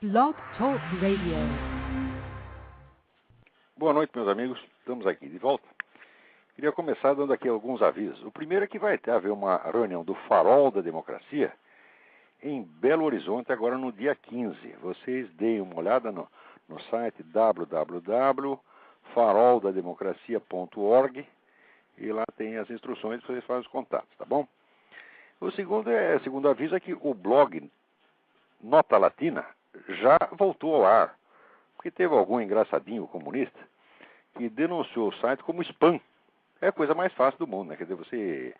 Blog Talk Radio. Boa noite, meus amigos. Estamos aqui de volta. Queria começar dando aqui alguns avisos. O primeiro é que vai haver uma reunião do Farol da Democracia em Belo Horizonte, agora no dia 15. Vocês deem uma olhada no site www.faroldademocracia.org e lá tem as instruções para vocês fazerem os contatos, tá bom? O segundo aviso é que o blog Nota Latina já voltou ao ar, porque teve algum engraçadinho comunista que denunciou o site como spam. É a coisa mais fácil do mundo, né? Quer dizer, você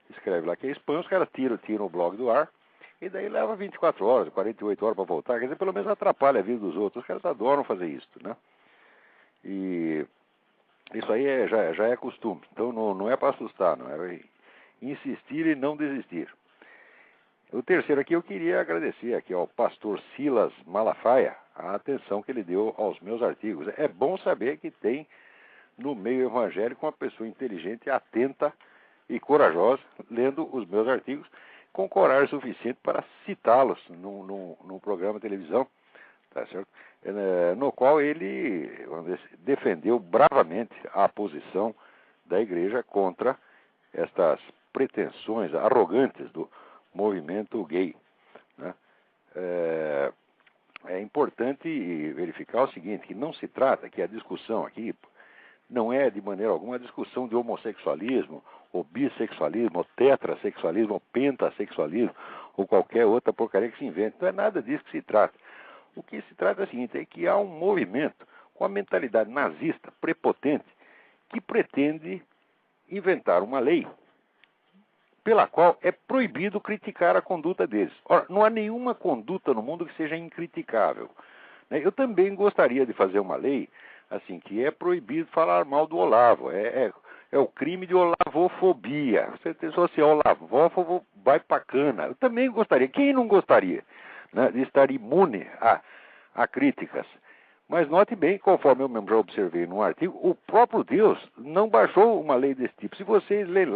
escreve lá que é spam, os caras tiram o blog do ar, e daí leva 24 horas, 48 horas para voltar. Quer dizer, pelo menos atrapalha a vida dos outros. Os caras adoram fazer isso, né? E isso aí já é costume. Então não é para assustar, não é insistir e não desistir. O terceiro aqui, eu queria agradecer aqui ao pastor Silas Malafaia a atenção que ele deu aos meus artigos. É bom saber que tem no meio evangélico uma pessoa inteligente, atenta e corajosa, lendo os meus artigos, com coragem suficiente para citá-los num programa de televisão, tá certo? No qual ele, vamos dizer, defendeu bravamente a posição da igreja contra estas pretensões arrogantes do movimento gay, né? É importante verificar o seguinte, que não se trata, que a discussão aqui não é de maneira alguma a discussão de homossexualismo, ou bissexualismo, ou tetrasexualismo, ou pentasexualismo, ou qualquer outra porcaria que se invente. Não é nada disso que se trata. O que se trata é o seguinte, é que há um movimento com a mentalidade nazista prepotente que pretende inventar uma lei pela qual é proibido criticar a conduta deles. Ora, não há nenhuma conduta no mundo que seja incriticável, né? Eu também gostaria de fazer uma lei assim, que é proibido falar mal do Olavo. É o crime de olavofobia. Você tem assim, olavófobo vai pra cana. Eu também gostaria. Quem não gostaria, né, de estar imune a críticas? Mas note bem, conforme eu mesmo já observei num artigo, o próprio Deus não baixou uma lei desse tipo. Se vocês lê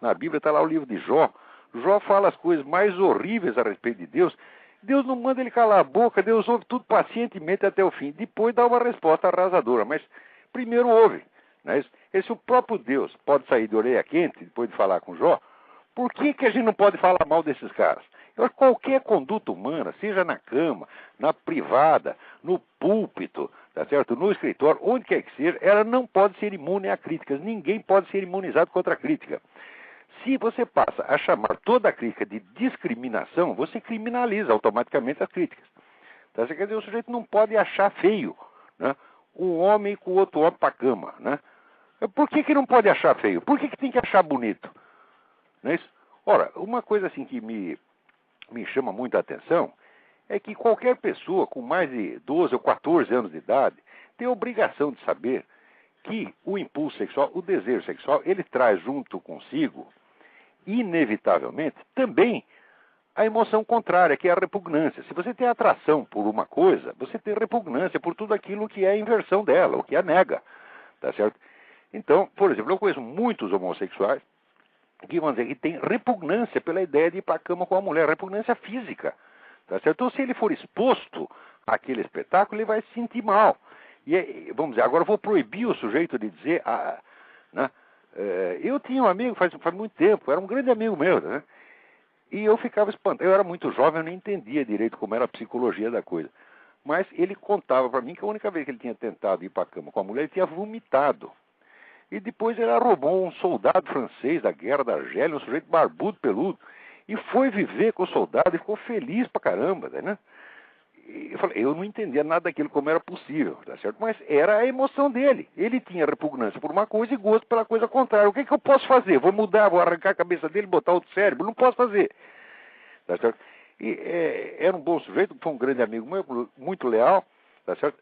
na Bíblia, está lá o livro de Jó. Jó fala as coisas mais horríveis a respeito de Deus. Deus não manda ele calar a boca, Deus ouve tudo pacientemente até o fim. Depois dá uma resposta arrasadora, mas primeiro ouve, né? Se o próprio Deus pode sair de orelha quente depois de falar com Jó, por que a gente não pode falar mal desses caras? Eu acho que qualquer conduta humana, seja na cama, na privada, no púlpito, tá certo? No escritório, onde quer que seja, ela não pode ser imune a críticas. Ninguém pode ser imunizado contra a crítica. Se você passa a chamar toda a crítica de discriminação, você criminaliza automaticamente as críticas. Tá? Quer dizer, o sujeito não pode achar feio, né, um homem com outro homem para a cama, né? Por que não pode achar feio? Por que tem que achar bonito? Não é isso? Ora, uma coisa assim que me chama muito a atenção é que qualquer pessoa com mais de 12 ou 14 anos de idade tem a obrigação de saber que o impulso sexual, o desejo sexual, ele traz junto consigo, inevitavelmente, também a emoção contrária, que é a repugnância. Se você tem atração por uma coisa, você tem repugnância por tudo aquilo que é a inversão dela, o que a nega, tá certo? Então, por exemplo, eu conheço muitos homossexuais que vão dizer que tem repugnância pela ideia de ir para a cama com a mulher, repugnância física, tá certo? Então, se ele for exposto àquele espetáculo, ele vai se sentir mal. E, vamos dizer, agora eu vou proibir o sujeito de dizer, né? Eu tinha um amigo faz muito tempo, era um grande amigo meu, né? E eu ficava espantado. Eu era muito jovem, eu nem entendia direito como era a psicologia da coisa. Mas ele contava para mim que a única vez que ele tinha tentado ir para a cama com a mulher, ele tinha vomitado. E depois ele arrumou um soldado francês da Guerra da Argélia, um sujeito barbudo, peludo, e foi viver com o soldado e ficou feliz pra caramba, né? E eu não entendia nada daquilo como era possível, tá certo? Mas era a emoção dele. Ele tinha repugnância por uma coisa e gosto pela coisa contrária. O que eu posso fazer? Vou mudar, vou arrancar a cabeça dele, botar outro cérebro? Não posso fazer, tá certo? E era um bom sujeito, foi um grande amigo meu, muito leal, tá certo?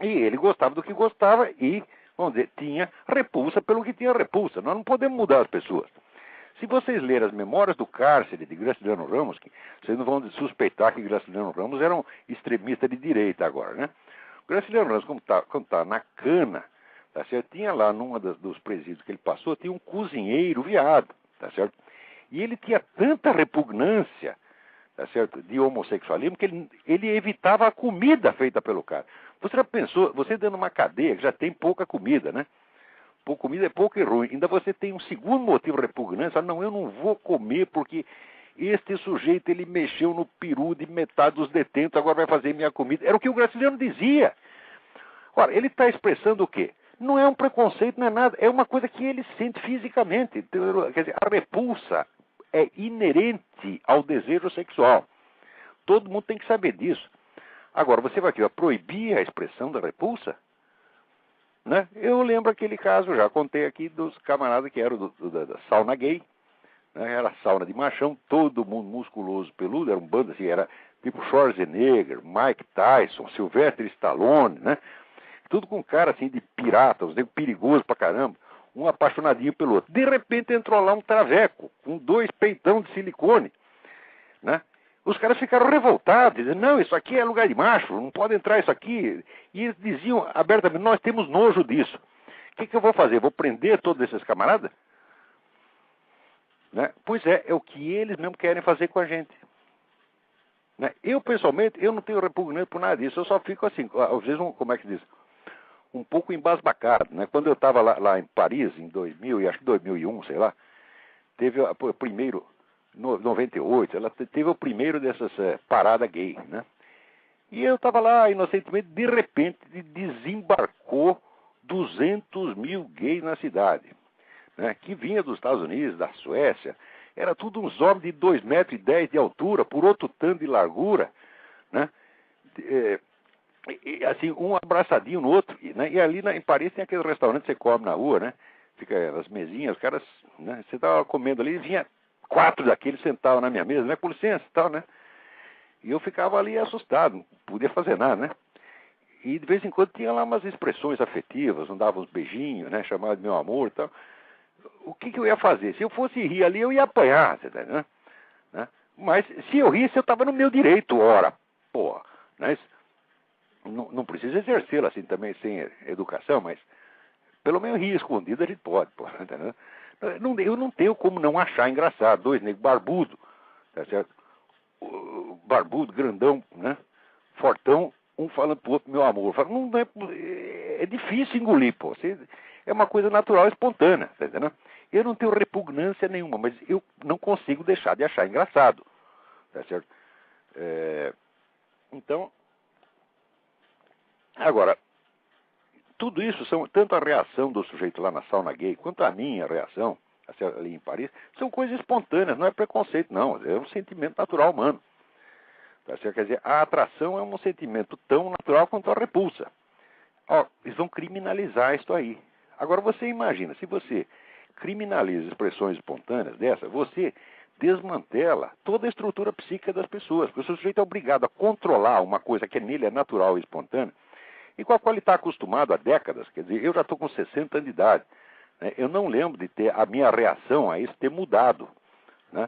E ele gostava do que gostava e, vamos dizer, tinha repulsa pelo que tinha repulsa. Nós não podemos mudar as pessoas. Se vocês lerem as memórias do cárcere de Graciliano Ramos, vocês não vão suspeitar que Graciliano Ramos era um extremista de direita agora, né? Graciliano Ramos, quando tá na cana, tá certo? Tinha lá, numa dos presídios que ele passou, tinha um cozinheiro viado, tá certo? E ele tinha tanta repugnância, tá certo? De homossexualismo, que ele evitava a comida feita pelo cara. Você já pensou, você dando uma cadeia que já tem pouca comida, né? Pouca comida é pouco e ruim. Ainda você tem um segundo motivo repugnante, não, eu não vou comer porque este sujeito, ele mexeu no peru de metade dos detentos, agora vai fazer minha comida. Era o que o Graciliano dizia. Ora, ele está expressando o quê? Não é um preconceito, não é nada, é uma coisa que ele sente fisicamente. Quer dizer, a repulsa é inerente ao desejo sexual. Todo mundo tem que saber disso. Agora, você vai aqui, proibir a expressão da repulsa? Né? Eu lembro aquele caso, já contei aqui, dos camaradas que eram da sauna gay. Né? Era sauna de machão, todo mundo musculoso, peludo, era um bando assim, era tipo Schwarzenegger, Mike Tyson, Sylvester Stallone, né? Tudo com cara assim de pirata, uns negros perigosos pra caramba, um apaixonadinho pelo outro. De repente entrou lá um traveco, com 2 peitão de silicone, né? Os caras ficaram revoltados, dizendo, não, isso aqui é lugar de macho, não pode entrar isso aqui. E eles diziam abertamente, nós temos nojo disso. O que eu vou fazer? Vou prender todos esses camaradas? Né? Pois é o que eles mesmo querem fazer com a gente. Né? Eu, pessoalmente, eu não tenho repugnante por nada disso, eu só fico assim, às vezes, como é que diz? Um pouco embasbacado, né? Quando eu estava lá em Paris, em 2000, e acho que 2001, sei lá, teve o primeiro, 98, ela teve o primeiro dessas paradas gay, né? E eu estava lá, inocentemente, de repente, desembarcou 200 mil gays na cidade, né? Que vinha dos Estados Unidos, da Suécia, era tudo uns homens de 2,10 metros de altura, por outro tanto de largura, né? Assim, um abraçadinho no outro, né? E ali em Paris tem aquele restaurante que você come na rua, né? Fica as mesinhas, os caras, né? Você estava comendo ali, vinha 4 daqueles sentavam na minha mesa, né? Com licença e tal, né? E eu ficava ali assustado, não podia fazer nada, né? E de vez em quando tinha lá umas expressões afetivas, não dava uns beijinhos, né? Chamava de meu amor e tal. O que eu ia fazer? Se eu fosse rir ali, eu ia apanhar, né? Mas se eu risse, eu estava no meu direito, ora, porra, né? Não precisa exercê-lo assim também sem educação, mas pelo menos rir escondido a gente pode, porra, entendeu? Eu não tenho como não achar engraçado 2 negros barbudos, tá certo? Barbudo, grandão, né? Fortão, um falando pro outro, meu amor. Não é difícil engolir, pô. É uma coisa natural, espontânea, tá entendendo? Eu não tenho repugnância nenhuma, mas eu não consigo deixar de achar engraçado, tá certo? Então, agora, tudo isso são, tanto a reação do sujeito lá na sauna gay, quanto a minha reação, assim, ali em Paris, são coisas espontâneas, não é preconceito, não. É um sentimento natural humano. Tá certo? Quer dizer, a atração é um sentimento tão natural quanto a repulsa. Ó, eles vão criminalizar isso aí. Agora você imagina, se você criminaliza expressões espontâneas dessa, você desmantela toda a estrutura psíquica das pessoas. Porque o sujeito é obrigado a controlar uma coisa que nele é natural e espontânea, e com a qual ele está acostumado há décadas. Quer dizer, eu já estou com 60 anos de idade, né? Eu não lembro de ter a minha reação a isso ter mudado, né?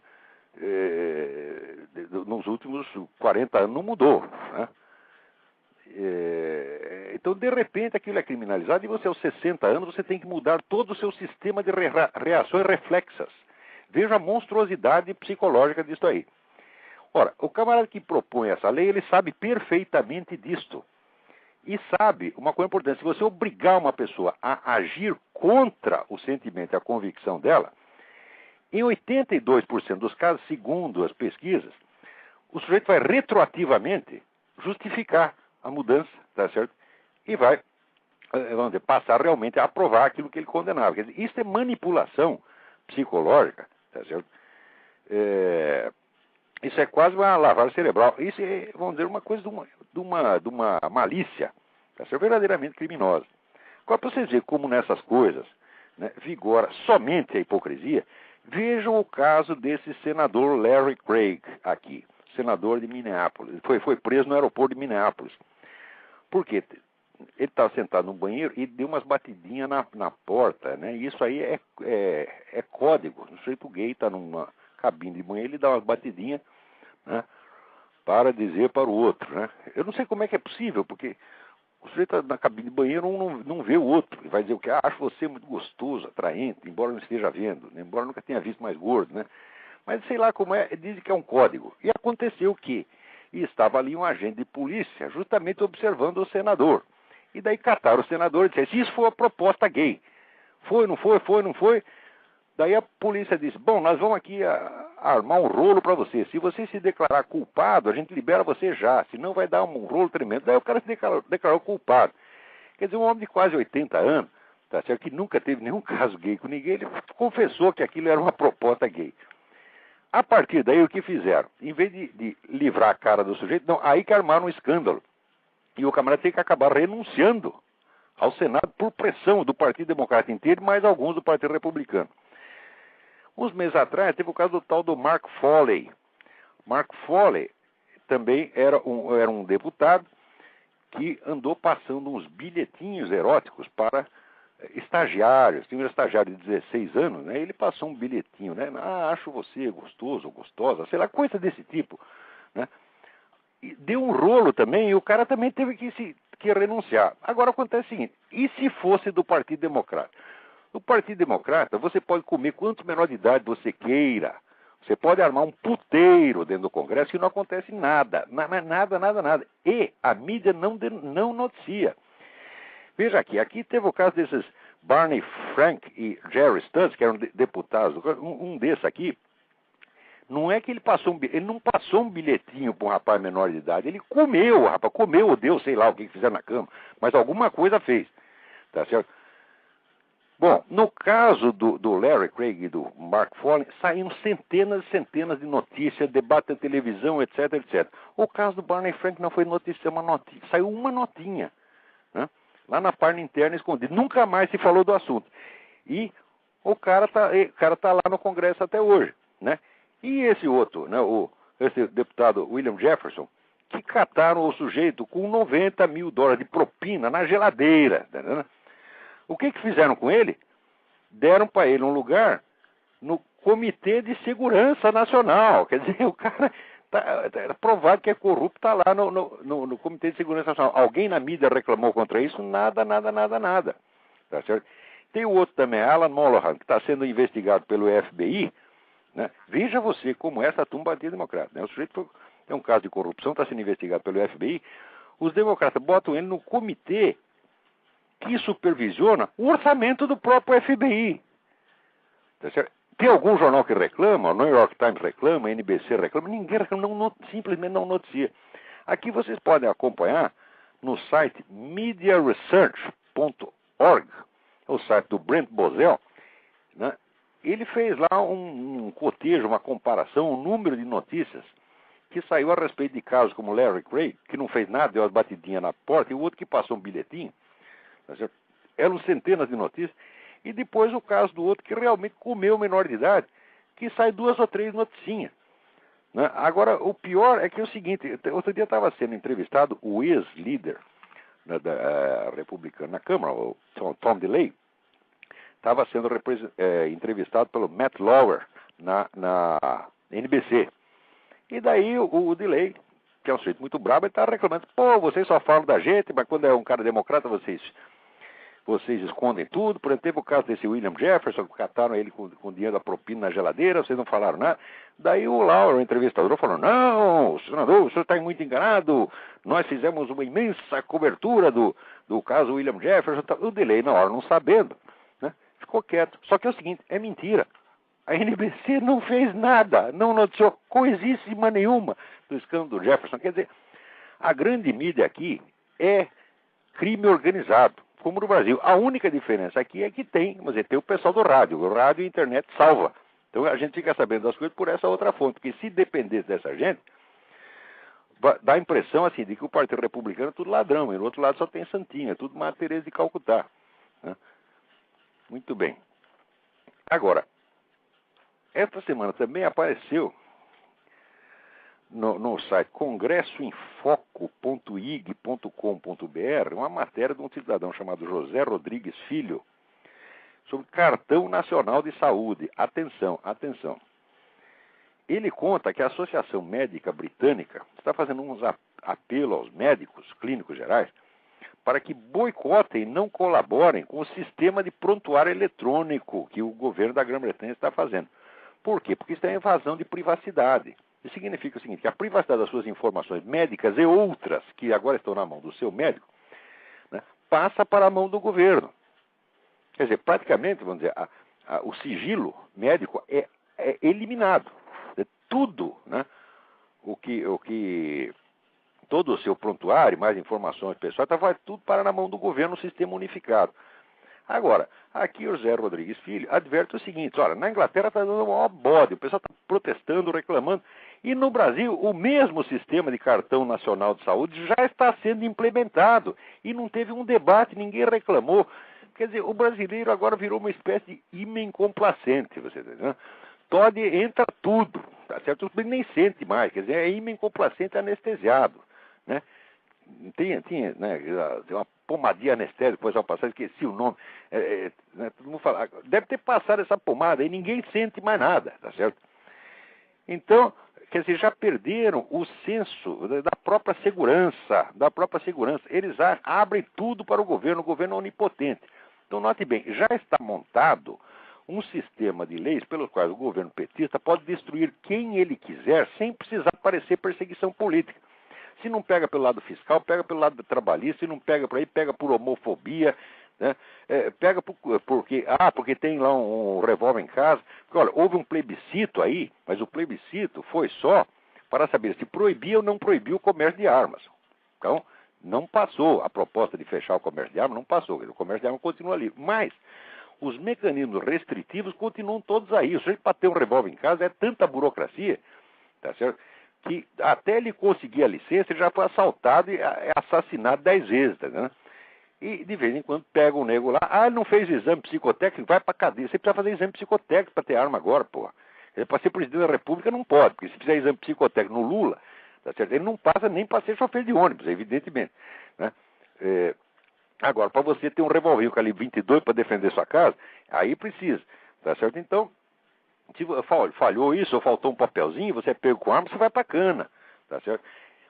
Nos últimos 40 anos não mudou, né? Então, de repente, aquilo é criminalizado e você, aos 60 anos, você tem que mudar todo o seu sistema de reações reflexas. Veja a monstruosidade psicológica disso aí. Ora, o camarada que propõe essa lei, ele sabe perfeitamente disto. E sabe, uma coisa importante, se você obrigar uma pessoa a agir contra o sentimento e a convicção dela, em 82% dos casos, segundo as pesquisas, o sujeito vai retroativamente justificar a mudança, tá certo? E vai, vamos dizer, passar realmente a aprovar aquilo que ele condenava. Quer dizer, isso é manipulação psicológica, tá certo? Isso é quase uma lavagem cerebral. Isso é, vamos dizer, uma coisa de uma malícia, tá certo? Verdadeiramente criminosa. Agora, para vocês verem como nessas coisas, né, vigora somente a hipocrisia, vejam o caso desse senador Larry Craig aqui, senador de Minneapolis. Foi preso no aeroporto de Minneapolis. Por quê? Ele estava sentado no banheiro e deu umas batidinhas na porta, né? E isso aí é código. O sujeito gay está numa cabine de banheiro, ele dá umas batidinhas, né, para dizer para o outro, né? Eu não sei como é que é possível, porque o sujeito na cabine de banheiro, um não vê o outro. Ele vai dizer o que? Acho você muito gostoso, atraente, embora não esteja vendo, né? Embora nunca tenha visto mais gordo, né? Mas sei lá como é, dizem que é um código. E aconteceu que estava ali um agente de polícia justamente observando o senador. E daí cataram o senador e disseram, isso foi uma proposta gay. Foi, não foi, foi, não foi. Daí a polícia disse, bom, nós vamos aqui armar um rolo para você. Se você se declarar culpado, a gente libera você já. Senão vai dar um rolo tremendo. Daí o cara se declarou culpado. Quer dizer, um homem de quase 80 anos, tá certo, que nunca teve nenhum caso gay com ninguém, ele confessou que aquilo era uma proposta gay. A partir daí, o que fizeram? Em vez de livrar a cara do sujeito, não, aí que armaram um escândalo. E o camarada tem que acabar renunciando ao Senado por pressão do Partido Democrata inteiro e mais alguns do Partido Republicano. Uns meses atrás, teve o caso do tal do Mark Foley. Mark Foley também era um deputado que andou passando uns bilhetinhos eróticos para estagiários. Tinha um estagiário de 16 anos, né? Ele passou um bilhetinho, né? Ah, acho você gostoso ou gostosa, sei lá, coisa desse tipo, né? E deu um rolo também e o cara também teve que renunciar. Agora acontece o seguinte, e se fosse do Partido Democrata? No Partido Democrata, você pode comer quanto menor de idade você queira. Você pode armar um puteiro dentro do Congresso e não acontece nada. Nada. E a mídia não noticia. Veja aqui teve o caso desses Barney Frank e Jerry Stubbs, que eram deputados. Um desses aqui, não é que ele não passou um bilhetinho para um rapaz menor de idade. Ele comeu, o rapaz, comeu ou deu, sei lá o que fizeram na cama. Mas alguma coisa fez. Tá certo? Bom, no caso do Larry Craig e do Mark Foley, saíram centenas e centenas de notícias, debate na televisão, etc, etc. O caso do Barney Frank não foi notícia, saiu uma notinha, né? Lá na página interna escondida. Nunca mais se falou do assunto. E o cara tá lá no Congresso até hoje, né? E esse outro, né, esse deputado William Jefferson, que cataram o sujeito com $90 mil de propina na geladeira, né? O que fizeram com ele? Deram para ele um lugar no Comitê de Segurança Nacional. Quer dizer, o cara tá provado que é corrupto, está lá no Comitê de Segurança Nacional. Alguém na mídia reclamou contra isso? Nada. Tá certo? Tem o outro também, Alan Molohan, que está sendo investigado pelo FBI. Né? Veja você como essa turma Partido Democrata. Né? O sujeito tem um caso de corrupção, está sendo investigado pelo FBI. Os democratas botam ele no comitê que supervisiona o orçamento do próprio FBI. Tá certo? Tem algum jornal que reclama, o New York Times reclama, a NBC reclama, ninguém reclama, simplesmente não noticia. Aqui vocês podem acompanhar no site mediaresearch.org, o site do Brent Bozell, né? Ele fez lá um cotejo, uma comparação, um número de notícias que saiu a respeito de casos como Larry Craig, que não fez nada, deu as batidinhas na porta, e o outro que passou um bilhetinho. Eram centenas de notícias. E depois o caso do outro que realmente comeu menor de idade, que sai 2 ou 3 noticinhas. Né? Agora, o pior é que é o seguinte, outro dia estava sendo entrevistado o ex-líder, né, da republicana na Câmara, o Tom DeLay, estava sendo entrevistado pelo Matt Lauer na NBC. E daí o DeLay, que é um sujeito muito brabo, ele está reclamando, pô, vocês só falam da gente, mas quando é um cara democrata, vocês escondem tudo. Por exemplo, teve o caso desse William Jefferson, que cataram ele com dinheiro da propina na geladeira, vocês não falaram nada. Daí o Lauer, o entrevistador, falou, não, senador, o senhor está muito enganado, nós fizemos uma imensa cobertura do caso William Jefferson. O DeLay, na hora, não sabendo, né, ficou quieto. Só que é o seguinte, é mentira. A NBC não fez nada, não noticiou coisíssima nenhuma do escândalo do Jefferson. Quer dizer, a grande mídia aqui é crime organizado, como no Brasil. A única diferença aqui é que tem o pessoal do rádio. O rádio e a internet salva. Então a gente fica sabendo das coisas por essa outra fonte. Porque se dependesse dessa gente, dá a impressão assim, de que o Partido Republicano é tudo ladrão. E no outro lado só tem santinho. É tudo Madre Teresa de Calcutá. Né? Muito bem. Agora, esta semana também apareceu no site congressoinfoco.ig.com.br uma matéria de um cidadão chamado José Rodrigues Filho sobre cartão nacional de saúde. Atenção. Ele conta que a Associação Médica Britânica está fazendo uns apelo aos médicos clínicos gerais para que boicotem e não colaborem com o sistema de prontuário eletrônico que o governo da Grã-Bretanha está fazendo. Por quê? Porque isso é invasão de privacidade. Isso significa o seguinte, que a privacidade das suas informações médicas e outras, que agora estão na mão do seu médico, né, passa para a mão do governo. Quer dizer, praticamente, vamos dizer, o sigilo médico é eliminado. Tudo, né, todo o seu prontuário, mais informações pessoais, vai tudo para na mão do governo, no sistema unificado. Agora, aqui o José Rodrigues Filho adverte o seguinte, olha, na Inglaterra está dando um maior bode, o pessoal está protestando, reclamando, e no Brasil o mesmo sistema de cartão nacional de saúde já está sendo implementado, e não teve um debate, ninguém reclamou. Quer dizer, o brasileiro agora virou uma espécie de ímã complacente, você entendeu? Todd entra tudo, tá certo? Ele nem sente mais, quer dizer, é ímã complacente anestesiado, né? Tinha né, uma pomadinha anestésica, depois ao passar, esqueci o nome. Né, todo mundo fala, deve ter passado essa pomada e ninguém sente mais nada, tá certo? Então, quer dizer, já perderam o senso da própria segurança, Eles abrem tudo para o governo é onipotente. Então, note bem, já está montado um sistema de leis pelos quais o governo petista pode destruir quem ele quiser sem precisar parecer perseguição política. Se não pega pelo lado fiscal, pega pelo lado trabalhista, se não pega por aí, pega por homofobia, né? Pega porque tem lá um revólver em casa. Porque, olha, houve um plebiscito aí, mas o plebiscito foi só para saber se proibia ou não proibia o comércio de armas. Então, não passou. A proposta de fechar o comércio de armas não passou. O comércio de armas continua livre. Mas os mecanismos restritivos continuam todos aí. O sujeito para ter um revólver em casa é tanta burocracia, tá certo? Que até ele conseguir a licença, ele já foi assaltado e assassinado 10 vezes, tá vendo? E de vez em quando pega um nego lá, ele não fez exame psicotécnico, vai pra cadeia. Você precisa fazer exame psicotécnico para ter arma agora, porra. Para ser presidente da República não pode, porque se fizer exame psicotécnico no Lula, tá certo? Ele não passa nem para ser chofer de ônibus, evidentemente, né? Agora, para você ter um revólver calibre 22 para defender sua casa, aí precisa, tá certo? Então, se falhou isso ou faltou um papelzinho, você é pego com arma, você vai para cana, tá certo?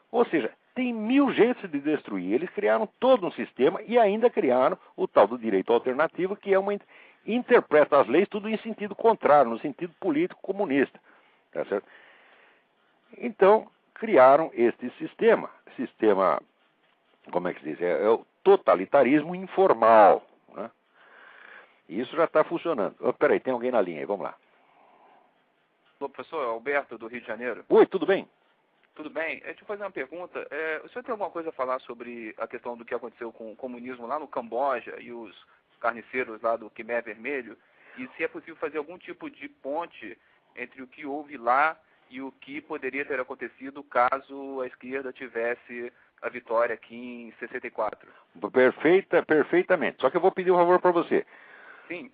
Ou seja, tem 1000 jeitos de destruir. Eles criaram todo um sistema e ainda criaram o tal do direito alternativo, que é interpreta as leis tudo em sentido contrário, no sentido político comunista, tá certo? Então, criaram este sistema, como é que se diz? É o totalitarismo informal, né? E isso já está funcionando. Peraí, tem alguém na linha aí, vamos lá. Olá, professor Alberto, do Rio de Janeiro. Oi, tudo bem? Tudo bem. Deixa eu fazer uma pergunta. O senhor tem alguma coisa a falar sobre a questão do que aconteceu com o comunismo lá no Camboja e os carniceiros lá do Khmer Vermelho? E se é possível fazer algum tipo de ponte entre o que houve lá e o que poderia ter acontecido caso a esquerda tivesse a vitória aqui em 64? Perfeitamente. Só que eu vou pedir um favor para você. Sim.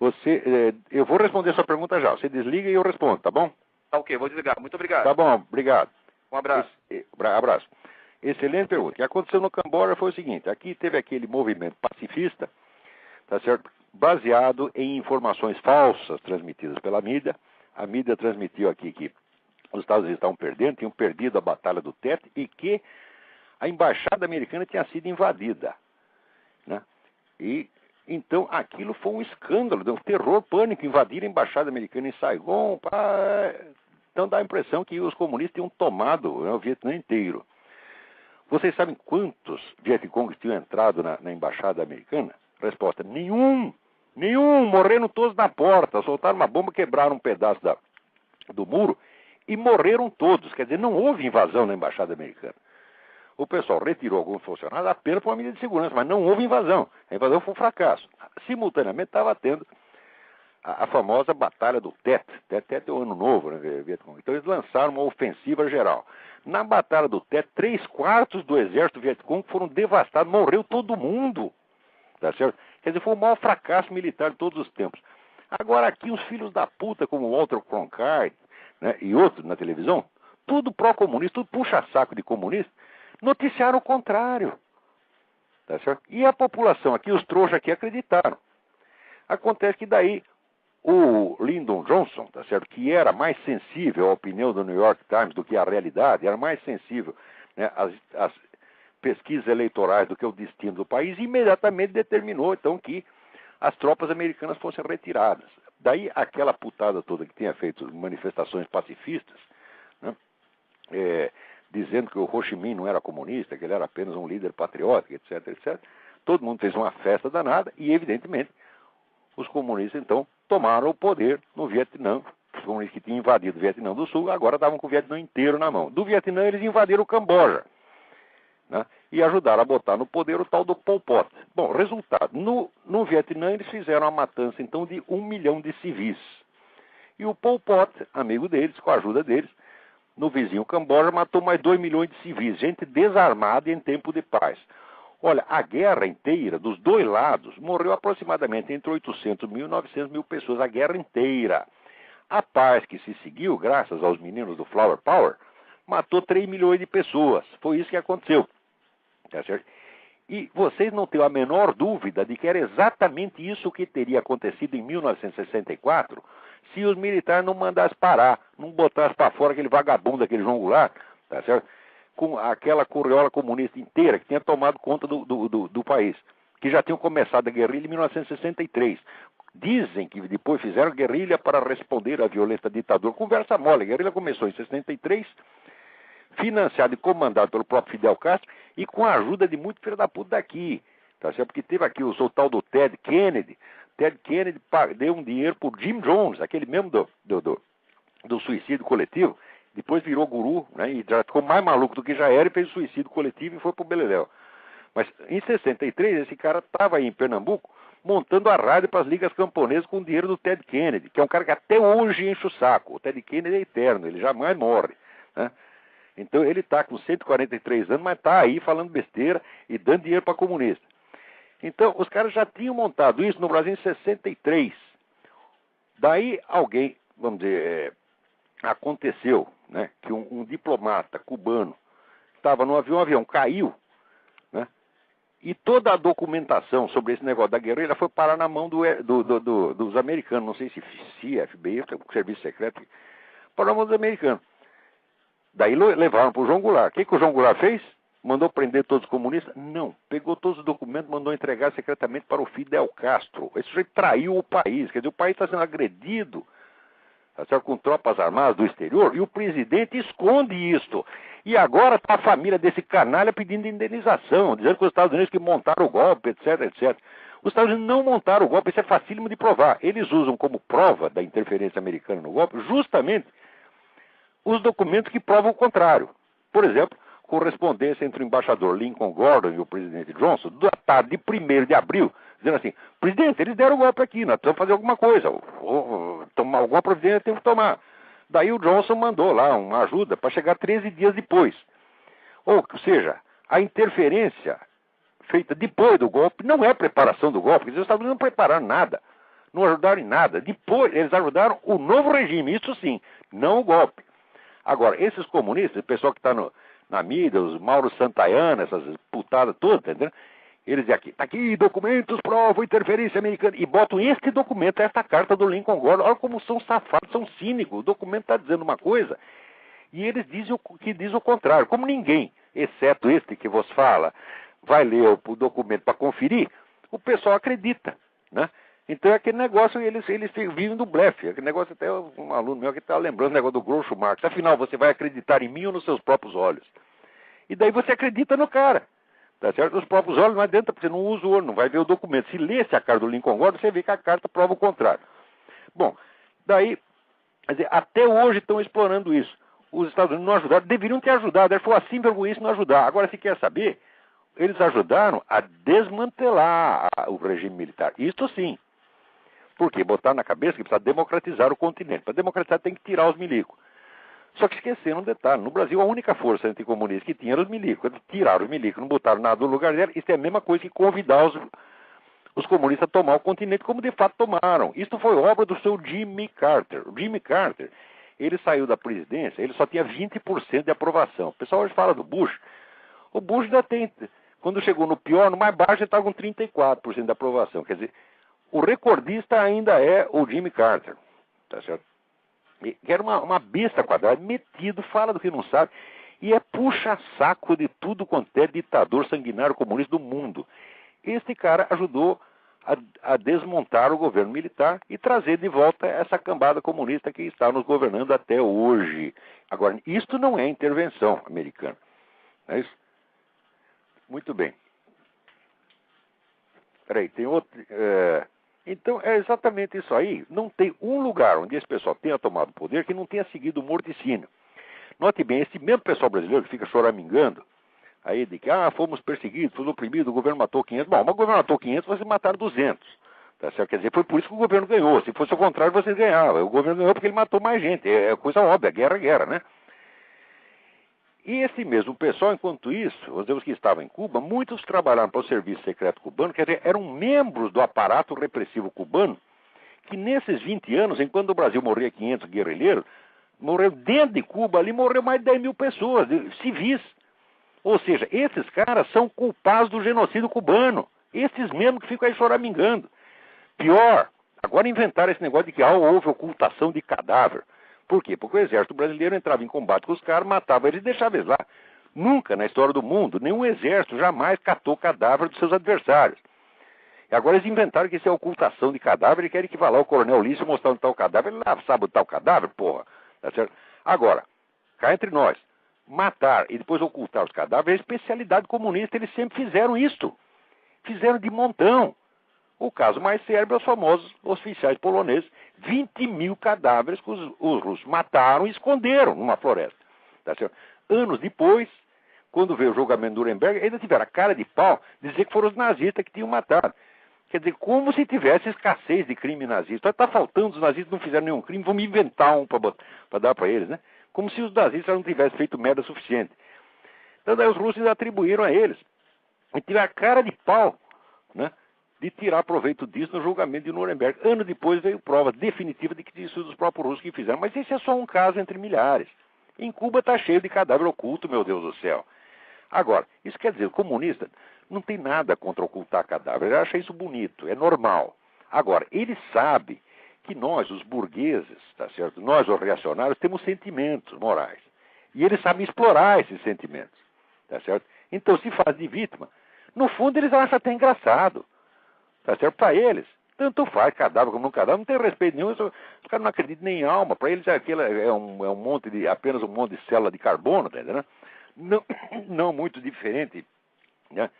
Eu vou responder a sua pergunta já. Você desliga e eu respondo, tá bom? Tá ok, vou desligar. Muito obrigado. Tá bom, obrigado. Um abraço. Abraço. Excelente pergunta. O que aconteceu no Camboja foi o seguinte: aqui teve aquele movimento pacifista, tá certo? Baseado em informações falsas transmitidas pela mídia. A mídia transmitiu aqui que os Estados Unidos estavam perdendo, tinham perdido a Batalha do Tet e que a embaixada americana tinha sido invadida, né? E então aquilo foi um escândalo, deu terror, pânico, invadir a embaixada americana em Saigon. Então dá a impressão que os comunistas tinham tomado, né, o Vietnã inteiro. Vocês sabem quantos Vietcongs tinham entrado na embaixada americana? Resposta: nenhum, morreram todos na porta, soltaram uma bomba, quebraram um pedaço do muro e morreram todos. Quer dizer, não houve invasão na embaixada americana. O pessoal retirou alguns funcionários apenas por uma medida de segurança, mas não houve invasão. A invasão foi um fracasso. Simultaneamente estava tendo a famosa Batalha do Tet. Tet é o ano novo, né, Vietcong. Então eles lançaram uma ofensiva geral. Na Batalha do Tet, 3/4 do exército Vietcong foram devastados, morreu todo mundo. Tá certo? Quer dizer, foi o maior fracasso militar de todos os tempos. Agora aqui os filhos da puta, como Walter Cronkite, né, e outros na televisão, tudo pró-comunista, tudo puxa-saco de comunista, noticiaram o contrário. Tá certo? E a população aqui, os trouxas aqui acreditaram. Acontece que daí o Lyndon Johnson, tá certo, que era mais sensível à opinião do New York Times do que à realidade, era mais sensível, né, às pesquisas eleitorais do que o destino do país, imediatamente determinou então que as tropas americanas fossem retiradas. Daí aquela putada toda que tinha feito manifestações pacifistas, né, dizendo que o Ho Chi Minh não era comunista, que ele era apenas um líder patriótico, etc, etc. Todo mundo fez uma festa danada e, evidentemente, os comunistas, então, tomaram o poder no Vietnã. Os comunistas que tinham invadido o Vietnã do Sul agora estavam com o Vietnã inteiro na mão. Do Vietnã eles invadiram o Camboja, né, e ajudaram a botar no poder o tal do Pol Pot. Bom, resultado, no Vietnã eles fizeram a matança, então, de 1 milhão de civis. E o Pol Pot, amigo deles, com a ajuda deles, no vizinho Camboja, matou mais 2 milhões de civis, gente desarmada em tempo de paz. Olha, a guerra inteira, dos dois lados, morreu aproximadamente entre 800 mil e 900 mil pessoas, a guerra inteira. A paz que se seguiu, graças aos meninos do Flower Power, matou 3 milhões de pessoas. Foi isso que aconteceu. Tá certo? E vocês não têm a menor dúvida de que era exatamente isso que teria acontecido em 1964, se os militares não mandassem parar, não botassem para fora aquele vagabundo, aquele João Goulart, tá certo? Com aquela correola comunista inteira que tinha tomado conta do país, que já tinham começado a guerrilha em 1963. Dizem que depois fizeram guerrilha para responder à violenta ditadura. Conversa mole, a guerrilha começou em 63, financiada e comandada pelo próprio Fidel Castro e com a ajuda de muito filho da puta daqui, tá certo? Porque teve aqui o tal do Ted Kennedy. Ted Kennedy deu um dinheiro pro Jim Jones, aquele mesmo do suicídio coletivo. Depois virou guru, né, e já ficou mais maluco do que já era e fez suicídio coletivo e foi pro Beleléu. Mas em 63 esse cara estava aí em Pernambuco montando a rádio para as ligas camponesas com o dinheiro do Ted Kennedy, que é um cara que até hoje enche o saco. O Ted Kennedy é eterno, ele jamais morre, né? Então ele está com 143 anos, mas está aí falando besteira e dando dinheiro para comunista. Então os caras já tinham montado isso no Brasil em 63. Daí alguém, vamos dizer, aconteceu, né, que um diplomata cubano estava no avião, o avião caiu, né, e toda a documentação sobre esse negócio da guerrilha foi parar na mão dos americanos, não sei se CIA, FBI, Serviço Secreto, parou na mão dos americanos. Daí levaram para o João Goulart. O que o João Goulart fez? Mandou prender todos os comunistas? Não. Pegou todos os documentos, mandou entregar secretamente para o Fidel Castro. Esse sujeito traiu o país. Quer dizer, o país está sendo agredido, tá certo, com tropas armadas do exterior, e o presidente esconde isso. E agora está a família desse canalha pedindo indenização, dizendo que os Estados Unidos que montaram o golpe, etc, etc. Os Estados Unidos não montaram o golpe, isso é facílimo de provar. Eles usam como prova da interferência americana no golpe justamente os documentos que provam o contrário. Por exemplo, correspondência entre o embaixador Lincoln Gordon e o presidente Johnson, da tarde de 1º de abril, dizendo assim: presidente, eles deram o golpe aqui, nós precisamos fazer alguma coisa, tomar alguma providência tem que tomar. Daí o Johnson mandou lá uma ajuda para chegar 13 dias depois. Ou seja, a interferência feita depois do golpe não é preparação do golpe, porque os Estados Unidos não prepararam nada, não ajudaram em nada. Depois eles ajudaram o novo regime, isso sim, não o golpe. Agora, esses comunistas, o pessoal que está na mídia, os Mauro Santayana, essas putadas todas, entendeu? Eles dizem aqui, tá aqui, documentos provam interferência americana, e botam este documento, esta carta do Lincoln Gordon. Olha como são safados, são cínicos. O documento está dizendo uma coisa, e eles dizem que diz o contrário. Como ninguém, exceto este que vos fala, vai ler o documento para conferir, o pessoal acredita, né? Então é aquele negócio, eles vivem do blefe. Aquele negócio, até um aluno meu que está lembrando o negócio do Groucho Marx. Afinal, você vai acreditar em mim ou nos seus próprios olhos? E daí você acredita no cara. Tá certo? Os próprios olhos não adianta, porque você não usa o olho, não vai ver o documento. Se lesse a carta do Lincoln Gordon, você vê que a carta prova o contrário. Bom, daí, quer dizer, até hoje estão explorando isso. Os Estados Unidos não ajudaram, deveriam ter ajudado. Eles foram assim vergonhoso não ajudar. Agora, se quer saber, eles ajudaram a desmantelar o regime militar. Isto sim. Por quê? Botaram na cabeça que precisa democratizar o continente. Para democratizar tem que tirar os milicos. Só que esqueceram um detalhe. No Brasil, a única força anticomunista que tinha era os milicos. Eles tiraram os milicos, não botaram nada no lugar dela. Isso é a mesma coisa que convidar os comunistas a tomar o continente, como de fato tomaram. Isso foi obra do seu Jimmy Carter. O Jimmy Carter, ele saiu da presidência, ele só tinha 20% de aprovação. O pessoal hoje fala do Bush. O Bush ainda tem, quando chegou no pior, no mais baixo, ele estava com 34% de aprovação. Quer dizer, o recordista ainda é o Jimmy Carter. Tá certo? Que era uma besta quadrada, metido, fala do que não sabe, e é puxa-saco de tudo quanto é ditador sanguinário comunista do mundo. Este cara ajudou a desmontar o governo militar e trazer de volta essa cambada comunista que está nos governando até hoje. Agora, isto não é intervenção americana. Não é isso? Muito bem. Peraí, tem outro... Então, é exatamente isso aí. Não tem um lugar onde esse pessoal tenha tomado poder que não tenha seguido o morticínio. Note bem, esse mesmo pessoal brasileiro que fica choramingando, aí de que, fomos perseguidos, fomos oprimidos, o governo matou 500. Bom, mas o governo matou 500, vocês mataram 200. Tá certo? Quer dizer, foi por isso que o governo ganhou. Se fosse o contrário, vocês ganhavam. O governo ganhou porque ele matou mais gente. É coisa óbvia, guerra é guerra, né? E esse mesmo pessoal, enquanto isso, os que estavam em Cuba, muitos trabalharam para o serviço secreto cubano, quer dizer, eram membros do aparato repressivo cubano, que nesses 20 anos, enquanto o Brasil morria 500 guerrilheiros, morreu dentro de Cuba, ali morreu mais de 10 mil pessoas, civis. Ou seja, esses caras são culpados do genocídio cubano. Esses mesmo que ficam aí choramingando. Pior, agora inventaram esse negócio de que houve ocultação de cadáver. Por quê? Porque o exército brasileiro entrava em combate com os caras, matava eles e deixava eles lá. Nunca na história do mundo, nenhum exército jamais catou cadáver dos seus adversários. E agora eles inventaram que isso é ocultação de cadáver e querem que vá lá o coronel Ulisses mostrar onde está o cadáver. Ele lá sabe onde está o cadáver, porra. Tá certo? Agora, cá entre nós, matar e depois ocultar os cadáveres é especialidade comunista, eles sempre fizeram isto. Fizeram de montão. O caso mais célebre é os famosos oficiais poloneses. 20 mil cadáveres que os russos mataram e esconderam numa floresta. Tá certo? Anos depois, quando veio o julgamento de Nuremberg, ainda tiveram a cara de pau dizer que foram os nazistas que tinham matado. Quer dizer, como se tivesse escassez de crime nazista. Está faltando, os nazistas não fizeram nenhum crime, vamos inventar um para dar para eles, né? Como se os nazistas não tivessem feito merda suficiente. Então daí os russos atribuíram a eles. E tiveram a cara de pau, né, de tirar proveito disso no julgamento de Nuremberg. Ano depois veio prova definitiva de que isso dos próprios russos que fizeram. Mas esse é só um caso entre milhares. Em Cuba está cheio de cadáver oculto, meu Deus do céu. Agora, isso quer dizer, o comunista não tem nada contra ocultar cadáver. Ele acha isso bonito, é normal. Agora, ele sabe que nós, os burgueses, tá certo? Nós, os reacionários, temos sentimentos morais. E eles sabem explorar esses sentimentos, tá certo? Então, se faz de vítima, no fundo eles acham até engraçado. Tá certo? Para eles, tanto faz cadáver como não cadáver, não tem respeito nenhum, os caras não acreditam nem em alma. Para eles aquilo é um monte de, apenas um monte de célula de carbono, tá entendendo? Não muito diferente, né,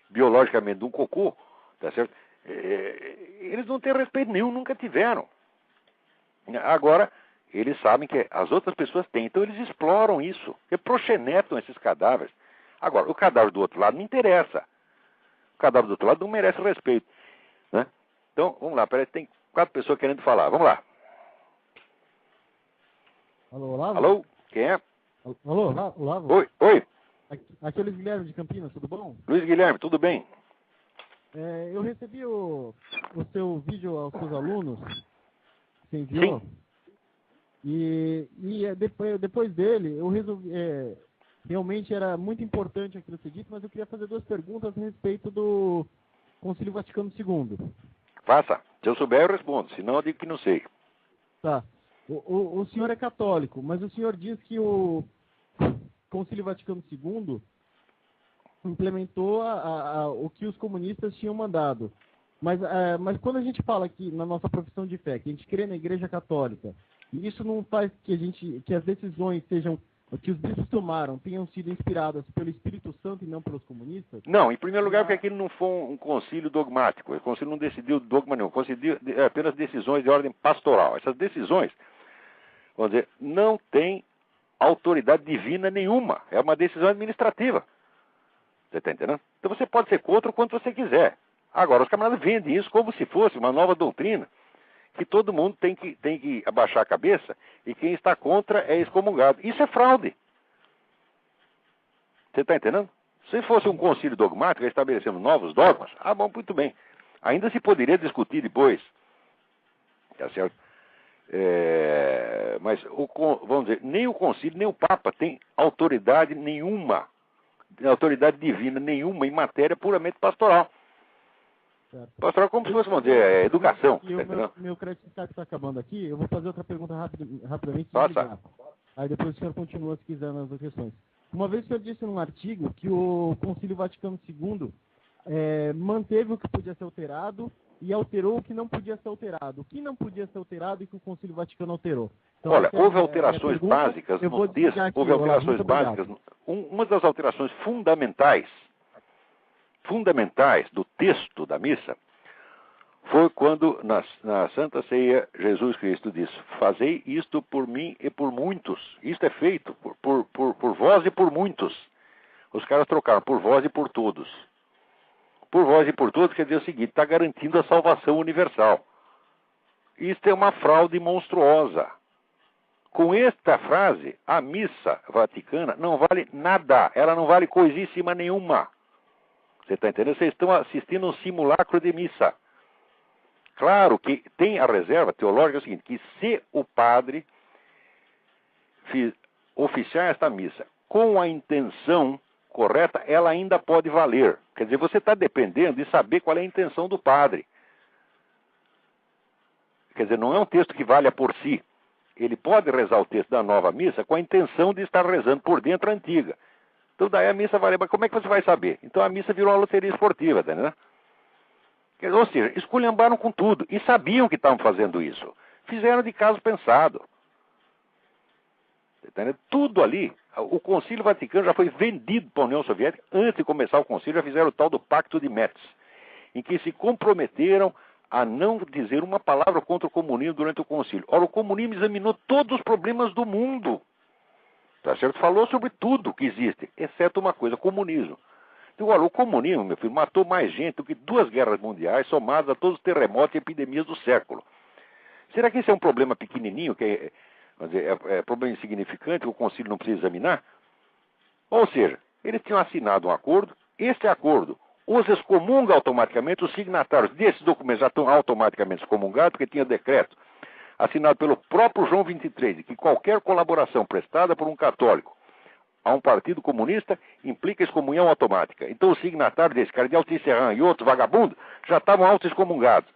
biologicamente de um cocô, tá certo? Eles não têm respeito nenhum, nunca tiveram. Agora, eles sabem que as outras pessoas têm, então eles exploram isso, e proxenetam esses cadáveres. Agora, o cadáver do outro lado não interessa. O cadáver do outro lado não merece respeito, né? Então, vamos lá, parece que tem 4 pessoas querendo falar. Vamos lá. Alô, Olavo? Alô? Quem é? Alô, Olavo? Oi. Aqui é o Luiz Guilherme de Campinas, tudo bom? Luiz Guilherme, tudo bem? Eu recebi o seu vídeo aos seus alunos, que você enviou. Sim. E depois dele, eu resolvi... realmente era muito importante aquilo que você disse, mas eu queria fazer 2 perguntas a respeito do Concílio Vaticano II. Faça. Se eu souber, eu respondo. Senão, eu digo que não sei. Tá. O senhor é católico, mas o senhor diz que o Concílio Vaticano II implementou o que os comunistas tinham mandado. Mas quando a gente fala aqui na nossa profissão de fé, que a gente crê na Igreja Católica, e isso não faz que as decisões sejam, que os bispos tomaram, tenham sido inspiradas pelo Espírito Santo e não pelos comunistas? Não, em primeiro lugar, porque aquilo não foi um concílio dogmático. O concílio não decidiu dogma nenhum. Conciliou apenas decisões de ordem pastoral. Essas decisões, vamos dizer, não têm autoridade divina nenhuma. É uma decisão administrativa. Você está entendendo? Então você pode ser contra o quanto você quiser. Agora, os camaradas vendem isso como se fosse uma nova doutrina, que todo mundo tem que abaixar a cabeça e quem está contra é excomungado. Isso é fraude. Você está entendendo? Se fosse um concílio dogmático, estabelecendo novos dogmas, bom, muito bem. Ainda se poderia discutir depois. Tá certo? Mas, vamos dizer, nem o concílio, nem o Papa tem autoridade nenhuma, autoridade divina nenhuma em matéria puramente pastoral. Certo. Pastoral como se fosse, vamos dizer, educação. E o meu crédito está acabando aqui, eu vou fazer outra pergunta rapidamente. Passa. Aí depois o senhor continua se quiser nas outras questões. Uma vez o senhor disse num artigo que o Concílio Vaticano II manteve o que podia ser alterado e alterou o que não podia ser alterado. O que não podia ser alterado e que o Concílio Vaticano alterou. Então, olha, houve alterações básicas no texto, houve alterações básicas. Uma das alterações fundamentais do texto da missa foi quando na Santa Ceia Jesus Cristo disse: fazei isto por mim e por muitos. Isto é feito por vós e por muitos. Os caras trocaram por vós e por todos. Por vós e por todos quer dizer o seguinte: está garantindo a salvação universal. Isto é uma fraude monstruosa. Com esta frase, a missa vaticana não vale nada. Ela não vale coisíssima nenhuma. Você está entendendo? Vocês estão assistindo um simulacro de missa. Claro que tem a reserva teológica, é o seguinte, que se o padre oficiar esta missa com a intenção correta, ela ainda pode valer. Quer dizer, você está dependendo de saber qual é a intenção do padre. Quer dizer, não é um texto que valha por si. Ele pode rezar o texto da nova missa com a intenção de estar rezando por dentro a antiga. Então daí a missa vale. Mas como é que você vai saber? Então a missa virou uma loteria esportiva, tá, né? Ou seja, esculhambaram com tudo. E sabiam que estavam fazendo isso. Fizeram de caso pensado. Entendeu? Tudo ali. O Concílio Vaticano já foi vendido para a União Soviética. Antes de começar o concílio, já fizeram o tal do Pacto de Metz, em que se comprometeram a não dizer uma palavra contra o comunismo durante o concílio. Ora, o comunismo examinou todos os problemas do mundo. Tá certo? Falou sobre tudo que existe, exceto uma coisa: comunismo. Então, olha, o comunismo, meu filho, matou mais gente do que 2 guerras mundiais somadas a todos os terremotos e epidemias do século. Será que esse é um problema pequenininho, que é problema insignificante, que o concílio não precisa examinar? Ou seja, eles tinham assinado um acordo, este acordo os excomunga automaticamente, os signatários desses documentos já estão automaticamente excomungados, porque tinha decreto assinado pelo próprio João 23, de que qualquer colaboração prestada por um católico a um partido comunista implica excomunhão automática. Então os signatários desse cardeal Tisserand e outros vagabundos já estavam auto-excomungados.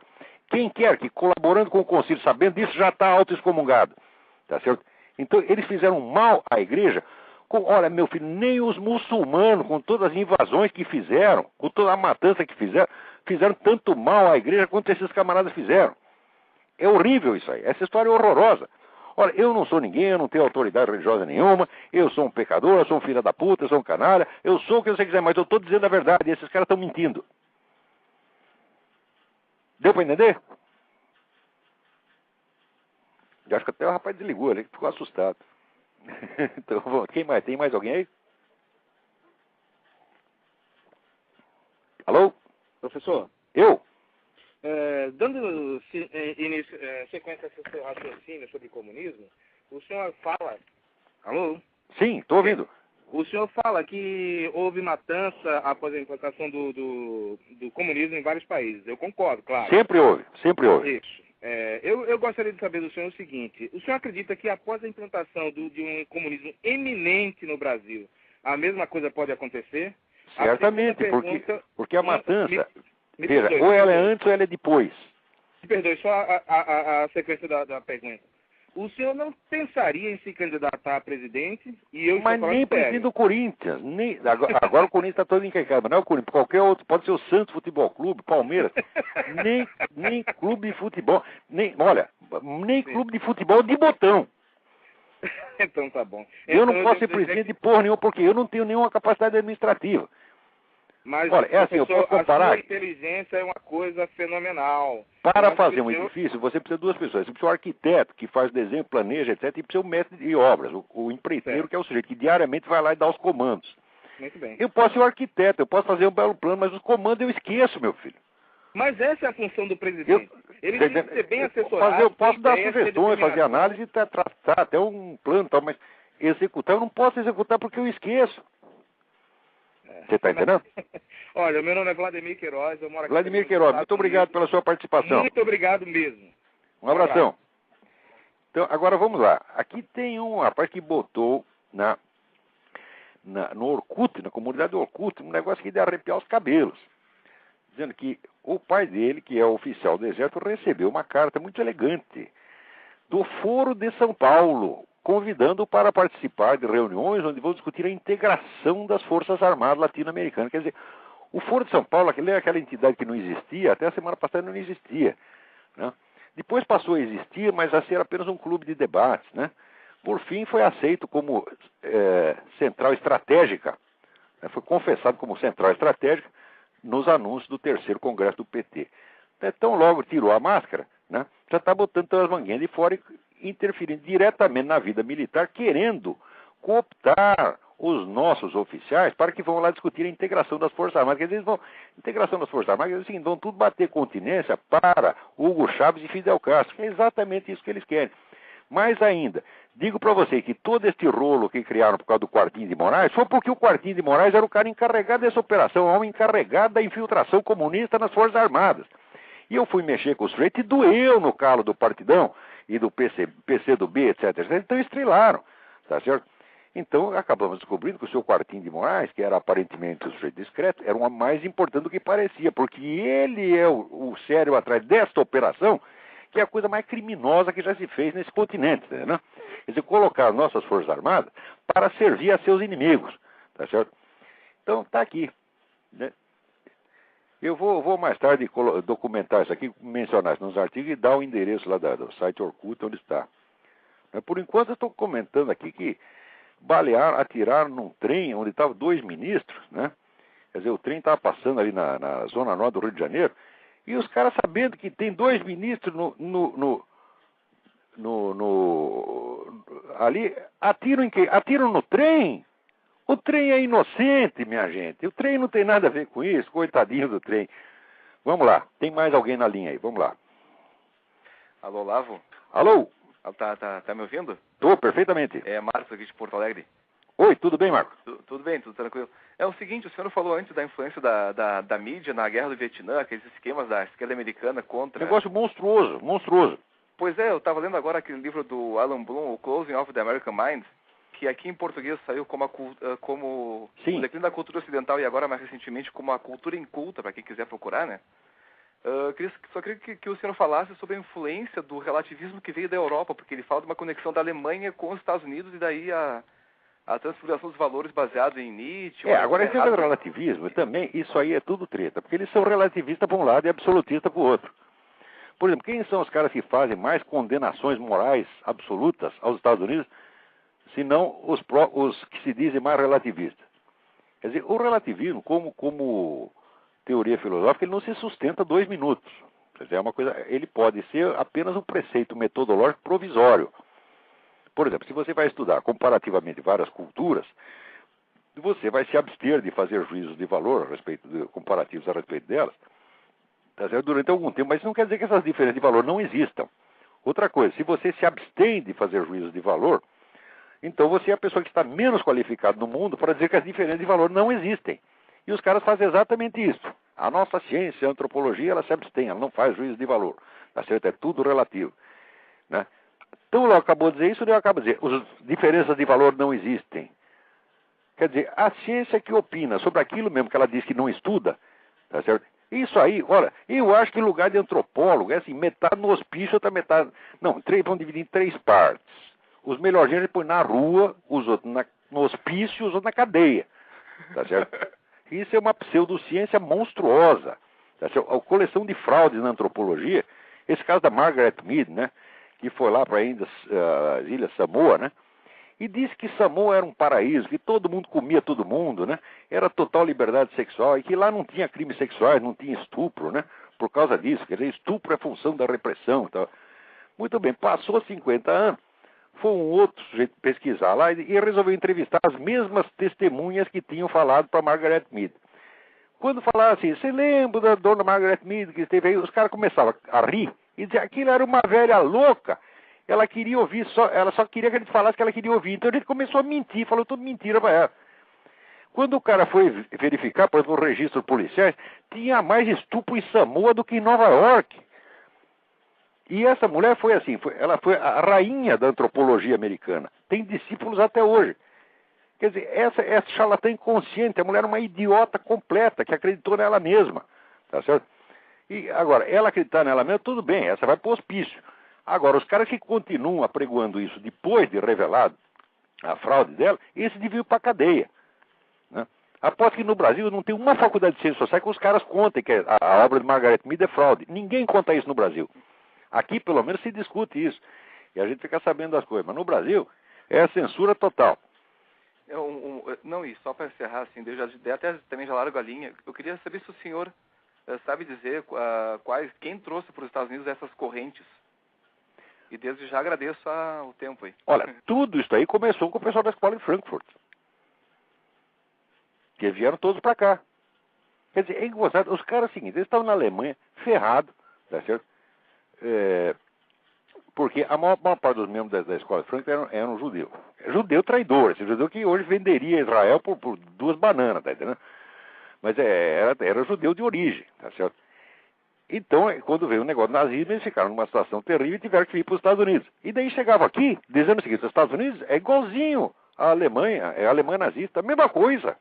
Quem quer que, colaborando com o concílio, sabendo disso, já está auto-excomungado. Tá certo? Então eles fizeram mal à igreja. Olha, meu filho, nem os muçulmanos, com todas as invasões que fizeram, com toda a matança que fizeram tanto mal à igreja quanto esses camaradas fizeram. É horrível isso aí. Essa história é horrorosa. Olha, eu não sou ninguém, eu não tenho autoridade religiosa nenhuma, eu sou um pecador, eu sou um filho da puta, eu sou um canalha, eu sou o que você quiser, mas eu estou dizendo a verdade, e esses caras estão mentindo. Deu para entender? Eu acho que até o rapaz desligou ali, ficou assustado. Então, quem mais? Tem mais alguém aí? Alô? Professor? Eu? Dando sequência ao seu raciocínio sobre comunismo, o senhor fala... Alô? Sim, estou ouvindo. O senhor fala que houve matança após a implantação do comunismo em vários países. Eu concordo, claro. Sempre houve, sempre houve. Isso. Eu gostaria de saber do senhor o seguinte: o senhor acredita que após a implantação de um comunismo eminente no Brasil, a mesma coisa pode acontecer? Certamente, porque a matança... Veja, ou ela é antes ou ela é depois. Me perdoe, só a sequência da pergunta. O senhor não pensaria em se candidatar a presidente? Mas nem presidente do Corinthians. Agora o Corinthians está todo encrencado, mas não é o Corinthians. Qualquer outro, pode ser o Santos Futebol Clube, Palmeiras. nem clube de futebol. Nem clube de futebol de botão. Então tá bom. Eu não posso ser presidente de porra nenhuma, porque eu não tenho nenhuma capacidade administrativa. Mas, olha, é assim, eu posso comparar. A sua inteligência é uma coisa fenomenal. Para fazer um edifício, você precisa de 2 pessoas. Você precisa o arquiteto, que faz desenho, planeja, etc. E precisa o mestre de obras, o empreiteiro, certo, que é o sujeito que diariamente vai lá e dá os comandos. Muito bem. Eu posso ser o arquiteto, eu posso fazer um belo plano, mas os comandos eu esqueço, meu filho. Mas essa é a função do presidente. Ele tem que ser bem assessorado. Eu posso dar sugestões, fazer análise e traçar até um plano e tal, mas executar, eu não posso executar porque eu esqueço. Você está entendendo? Olha, meu nome é Vladimir Queiroz, eu moro aqui. Vladimir Queiroz, muito obrigado pela sua participação. Muito obrigado mesmo. Um abração. Então, agora vamos lá. Aqui tem um rapaz que botou no Orkut, na comunidade do Orkut, um negócio que de arrepiar os cabelos. Dizendo que o pai dele, que é o oficial do Exército, recebeu uma carta muito elegante do Foro de São Paulo, convidando-o para participar de reuniões onde vão discutir a integração das Forças Armadas latino-americanas. Quer dizer, O Foro de São Paulo, aquela entidade que não existia, até a semana passada não existia, né? Depois passou a existir, mas a ser apenas um clube de debates, né? Por fim, foi aceito como central estratégica, né? Foi confessado como central estratégica nos anúncios do 3º Congresso do PT. Então, logo tirou a máscara, né? Já está botando todas as manguinhas de fora e interferindo diretamente na vida militar, querendo cooptar os nossos oficiais para que vão lá discutir a integração das Forças Armadas. Quer dizer, integração das Forças Armadas, assim, vão tudo bater continência para Hugo Chávez e Fidel Castro. É exatamente isso que eles querem. Mais ainda, digo para você que todo este rolo que criaram por causa do Quartinho de Moraes foi porque o Quartinho de Moraes era o cara encarregado dessa operação, o homem encarregado da infiltração comunista nas Forças Armadas. E eu fui mexer com o sujeito e doeu no calo do Partidão e do PCdoB, etc. Então estrelaram, tá certo? Então acabamos descobrindo que o seu Quartinho de Moraes, que era aparentemente um sujeito discreto, era uma mais importante do que parecia, porque ele é o cérebro atrás desta operação, que é a coisa mais criminosa que já se fez nesse continente, né? Quer dizer, colocar nossas Forças Armadas para servir a seus inimigos, tá certo? Então tá aqui, né? Eu vou mais tarde documentar isso aqui, mencionar isso nos artigos e dar o endereço lá do site Orkut onde está. Por enquanto eu estou comentando aqui que atiraram num trem onde estavam 2 ministros, né? Quer dizer, o trem estava passando ali na zona norte do Rio de Janeiro, e os caras sabendo que tem 2 ministros ali, atiram em quem? Atiram no trem. O trem é inocente, minha gente. O trem não tem nada a ver com isso, coitadinho do trem. Vamos lá, tem mais alguém na linha aí, vamos lá. Alô, Lavo? Alô? Tá me ouvindo? Tô, perfeitamente. É Marcos aqui de Porto Alegre. Oi, tudo bem, Marcos? Tudo bem, tudo tranquilo. É o seguinte, o senhor falou antes da influência da mídia na guerra do Vietnã, aqueles esquemas da esquerda americana contra... Negócio monstruoso, monstruoso. Pois é, eu estava lendo agora aquele livro do Alan Bloom, O Closing of the American Mind, que aqui em português saiu como o declínio da cultura ocidental e agora mais recentemente como a cultura inculta, para quem quiser procurar, né? Só queria que o senhor falasse sobre a influência do relativismo que veio da Europa, porque ele fala de uma conexão da Alemanha com os Estados Unidos e daí a transfiguração dos valores baseados em Nietzsche... Agora esse é o relativismo também, isso aí é tudo treta, porque eles são relativistas para um lado e absolutistas para o outro. Por exemplo, quem são os caras que fazem mais condenações morais absolutas aos Estados Unidos, se não os que se dizem mais relativistas? Quer dizer, o relativismo, como teoria filosófica, ele não se sustenta 2 minutos. Quer dizer, é uma coisa, ele pode ser apenas um preceito metodológico provisório. Por exemplo, se você vai estudar comparativamente várias culturas, você vai se abster de fazer juízos de valor comparativos a respeito delas, tá certo? Durante algum tempo, mas isso não quer dizer que essas diferenças de valor não existam. Outra coisa, se você se abstém de fazer juízos de valor, então você é a pessoa que está menos qualificada no mundo para dizer que as diferenças de valor não existem. E os caras fazem exatamente isso. A nossa ciência, a antropologia, ela se abstém, ela não faz juízo de valor. Tá certo? É tudo relativo, né? Então, ela acabou de dizer isso, eu acabo de dizer, as diferenças de valor não existem. Quer dizer, a ciência que opina sobre aquilo mesmo que ela diz que não estuda, tá certo? Isso aí, olha, eu acho que lugar de antropólogo é assim, metade no hospício, outra metade... Não, vão dividir em 3 partes. Os melhorzinhos ele põe na rua, os outros no hospício, os outros na cadeia, tá certo? Isso é uma pseudociência monstruosa. Tá certo? A coleção de fraudes na antropologia, esse caso da Margaret Mead, né? Que foi lá para as Ilhas Samoa, né? E disse que Samoa era um paraíso, que todo mundo comia todo mundo, né? Era total liberdade sexual e que lá não tinha crimes sexuais, não tinha estupro, né? Por causa disso, quer dizer, estupro é função da repressão. Tá? Muito bem, passou 50 anos, foi um outro sujeito pesquisar lá e resolveu entrevistar as mesmas testemunhas que tinham falado para Margaret Mead. Quando falaram assim, você lembra da dona Margaret Mead que esteve aí? Os caras começavam a rir e dizer aquilo era uma velha louca. Ela queria ouvir, ela só queria que a gente falasse que ela queria ouvir. Então a gente começou a mentir, falou tudo mentira para ela. Quando o cara foi verificar, por exemplo, o registro policiais, tinha mais estupro em Samoa do que em Nova York. E essa mulher foi assim, ela foi a rainha da antropologia americana. Tem discípulos até hoje. Quer dizer, essa charlatã inconsciente, a mulher era uma idiota completa, que acreditou nela mesma. Tá certo? E agora, ela acreditar nela mesma, tudo bem, essa vai para o hospício. Agora, os caras que continuam apregoando isso depois de revelado a fraude dela, esses deviam ir para a cadeia. Né? Aposto que no Brasil não tem uma faculdade de ciências sociais que os caras contem que a obra de Margaret Mead é fraude. Ninguém conta isso no Brasil. Aqui, pelo menos, se discute isso. E a gente fica sabendo das coisas. Mas no Brasil, é a censura total. Não, e só para encerrar, assim, até também já largo a linha, eu queria saber se o senhor sabe dizer quem trouxe para os Estados Unidos essas correntes. E desde já agradeço o tempo aí. Olha, tudo isso aí começou com o pessoal da escola de Frankfurt. Que vieram todos para cá. Quer dizer, é engraçado. Os caras, seguinte, eles estavam na Alemanha, ferrados, tá certo? Porque a maior parte dos membros da escola de Frankfurt eram judeus. Judeu traidor, esse judeu que hoje venderia Israel por 2 bananas, tá entendendo? Mas era judeu de origem, tá certo? Então, quando veio o negócio do nazismo, eles ficaram numa situação terrível e tiveram que ir para os Estados Unidos. E daí chegava aqui, dizendo o seguinte, os Estados Unidos é igualzinho à Alemanha, é a Alemanha nazista, a mesma coisa.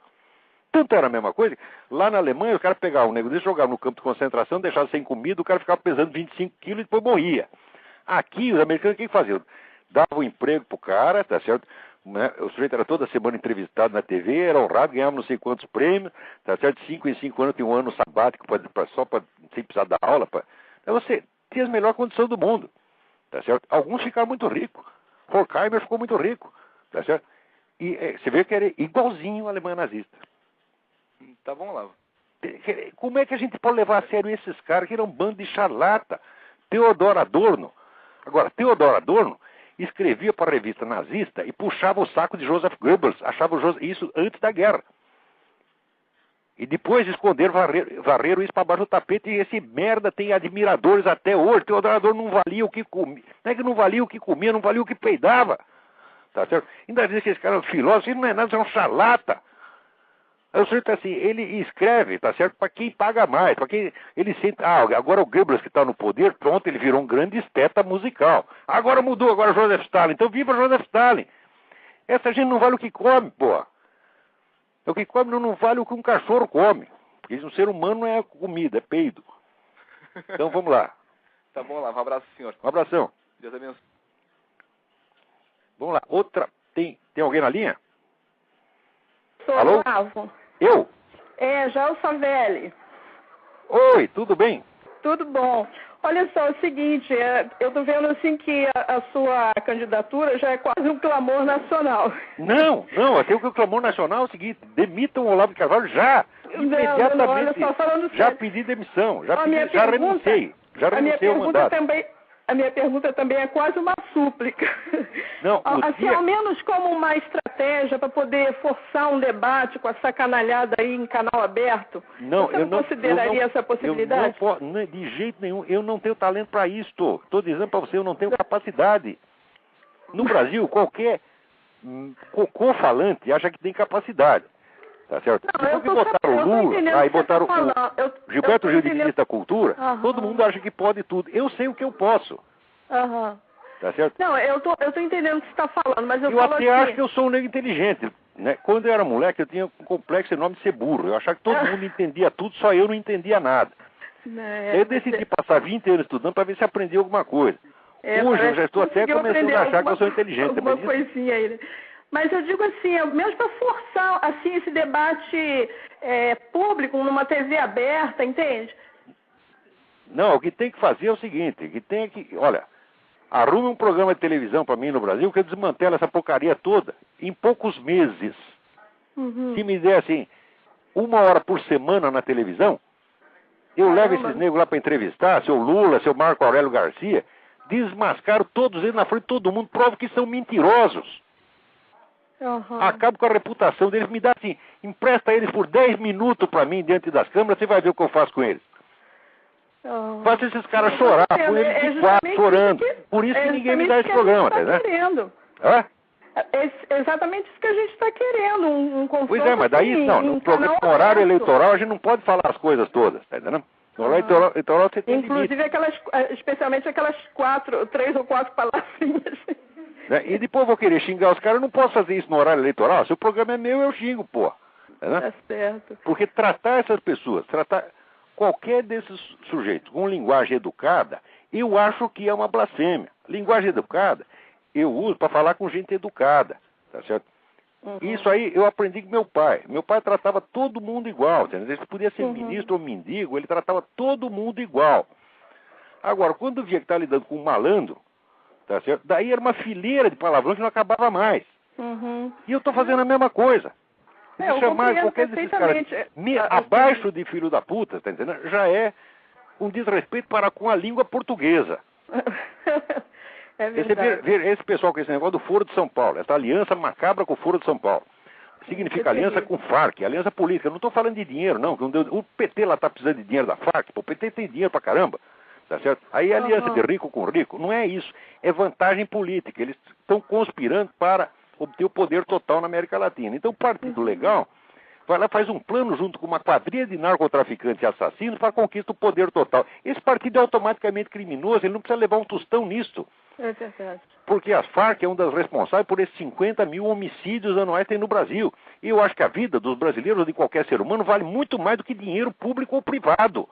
Tanto era a mesma coisa, lá na Alemanha o cara pegava um negro desse, jogava no campo de concentração, deixava sem comida, o cara ficava pesando 25 quilos e depois morria. Aqui, os americanos, o que faziam? Davam emprego pro cara, tá certo? O sujeito era toda semana entrevistado na TV, era honrado, ganhava não sei quantos prêmios, tá certo? 5 em 5 anos tem um ano sabático sem precisar dar aula. Então você tinha as melhores condições do mundo, tá certo? Alguns ficaram muito ricos. Horkheimer ficou muito rico, tá certo? E você vê que era igualzinho à Alemanha nazista. Tá bom, Lavo. Como é que a gente pode levar a sério esses caras que eram um bando de charlata? Theodor Adorno. Agora, Theodor Adorno escrevia para a revista nazista e puxava o saco de Joseph Goebbels. Achava isso antes da guerra. E depois esconderam, varreram isso para baixo do tapete. E esse merda tem admiradores até hoje. Theodor Adorno não valia o que comia. Não é que não valia o que comia, não valia o que peidava. Tá certo? Ainda diz que esse cara é um filósofo, ele não é nada, é um charlata. Aí o sujeito assim, ele escreve, tá certo, para quem paga mais, para quem ele sente, agora o Goebbels que está no poder, pronto, ele virou um grande esteta musical. Agora mudou, agora Joseph Stalin, então viva Joseph Stalin. Essa gente não vale o que come, pô. O que come não vale o que um cachorro come. Porque um ser humano não é comida, é peido. Então vamos lá. Tá bom, lá, um abraço, senhor. Um abração. Deus abençoe. Vamos lá, outra, tem alguém na linha? Sou Alô? Lavo. Eu? Joel Savelli. Oi, tudo bem? Tudo bom. Olha só, é o seguinte, eu tô vendo assim que a sua candidatura já é quase um clamor nacional. Não, até o clamor nacional é o seguinte, demitam o Olavo de Carvalho já, imediatamente. Não, olha só, falando já sério. pedi demissão, já renunciei ao mandato. A minha pergunta também é quase uma súplica. Não, assim, ao menos como uma estratégia para poder forçar um debate com essa canalhada aí em canal aberto. Não, você não consideraria essa possibilidade? De jeito nenhum, eu não tenho talento para isto. Estou dizendo para você, eu não tenho capacidade. No Brasil, qualquer cocô falante acha que tem capacidade. Tá certo? Depois que botaram o Lula, aí botaram o Gilberto Gil de ministro da Cultura, todo mundo acha que pode tudo. Eu sei o que eu posso. Tá certo? Não, eu tô entendendo o que você está falando, mas eu falo até acho que eu sou um negro inteligente. Né? Quando eu era moleque, eu tinha um complexo enorme de ser burro. Eu achava que todo mundo entendia tudo, só eu não entendia nada. Eu decidi passar 20 anos estudando para ver se aprendia alguma coisa. Hoje eu já estou até começando a achar que eu sou inteligente. Alguma coisinha aí, né? Mas eu digo assim, mesmo para forçar assim, esse debate público numa TV aberta, entende? Não, o que tem que fazer é o seguinte, olha, arrume um programa de televisão para mim no Brasil que eu desmantelo essa porcaria toda em poucos meses. Se me der assim, 1 hora por semana na televisão, eu levo esses negros lá para entrevistar, seu Lula, seu Marco Aurélio Garcia, desmascaro todos eles na frente de todo mundo, provo que são mentirosos. Acabo com a reputação deles, me dá assim, empresta eles por 10 minutos para mim diante das câmeras, você vai ver o que eu faço com eles. Faço esses caras chorar, com eles de quatro chorando. Por isso que ninguém me dá esse programa, tá vendo? É exatamente isso que a gente está querendo, um confronto. Pois é, mas daí não, no horário eleitoral a gente não pode falar as coisas todas, tá entendendo? No horário eleitoral você tem inclusive especialmente aquelas 3 ou 4 palavrinhas. Né? E depois eu vou querer xingar os caras, eu não posso fazer isso no horário eleitoral. Se o programa é meu, eu xingo, pô. Tá certo. Porque tratar essas pessoas, tratar qualquer desses sujeitos com linguagem educada, eu acho que é uma blasfêmia. Linguagem educada, eu uso para falar com gente educada, tá certo? Isso aí eu aprendi com meu pai. Meu pai tratava todo mundo igual, entendeu? Ele podia ser ministro ou mendigo, ele tratava todo mundo igual. Agora, quando via que estava lidando com um malandro, tá certo? Daí era uma fileira de palavrões que não acabava mais. E eu estou fazendo a mesma coisa. Chamar qualquer desses caras abaixo de filho da puta, tá entendendo? Já é um desrespeito para com a língua portuguesa. É verdade. Você vê esse pessoal com esse negócio do Foro de São Paulo, essa aliança macabra com o Foro de São Paulo. Significa aliança com o FARC, aliança política. Eu não estou falando de dinheiro, não. O PT lá está precisando de dinheiro da FARC. O PT tem dinheiro pra caramba. Tá certo? Aí é aliança de rico com rico. Não é isso. É vantagem política. Eles estão conspirando para obter o poder total na América Latina. Então o Partido Legal vai lá, faz um plano junto com uma quadrilha de narcotraficantes e assassinos para conquistar o poder total. Esse partido é automaticamente criminoso, ele não precisa levar um tostão nisso. É verdade. Porque a FARC é uma das responsáveis por esses 50 mil homicídios anuais que tem no Brasil. E eu acho que a vida dos brasileiros ou de qualquer ser humano vale muito mais do que dinheiro público ou privado.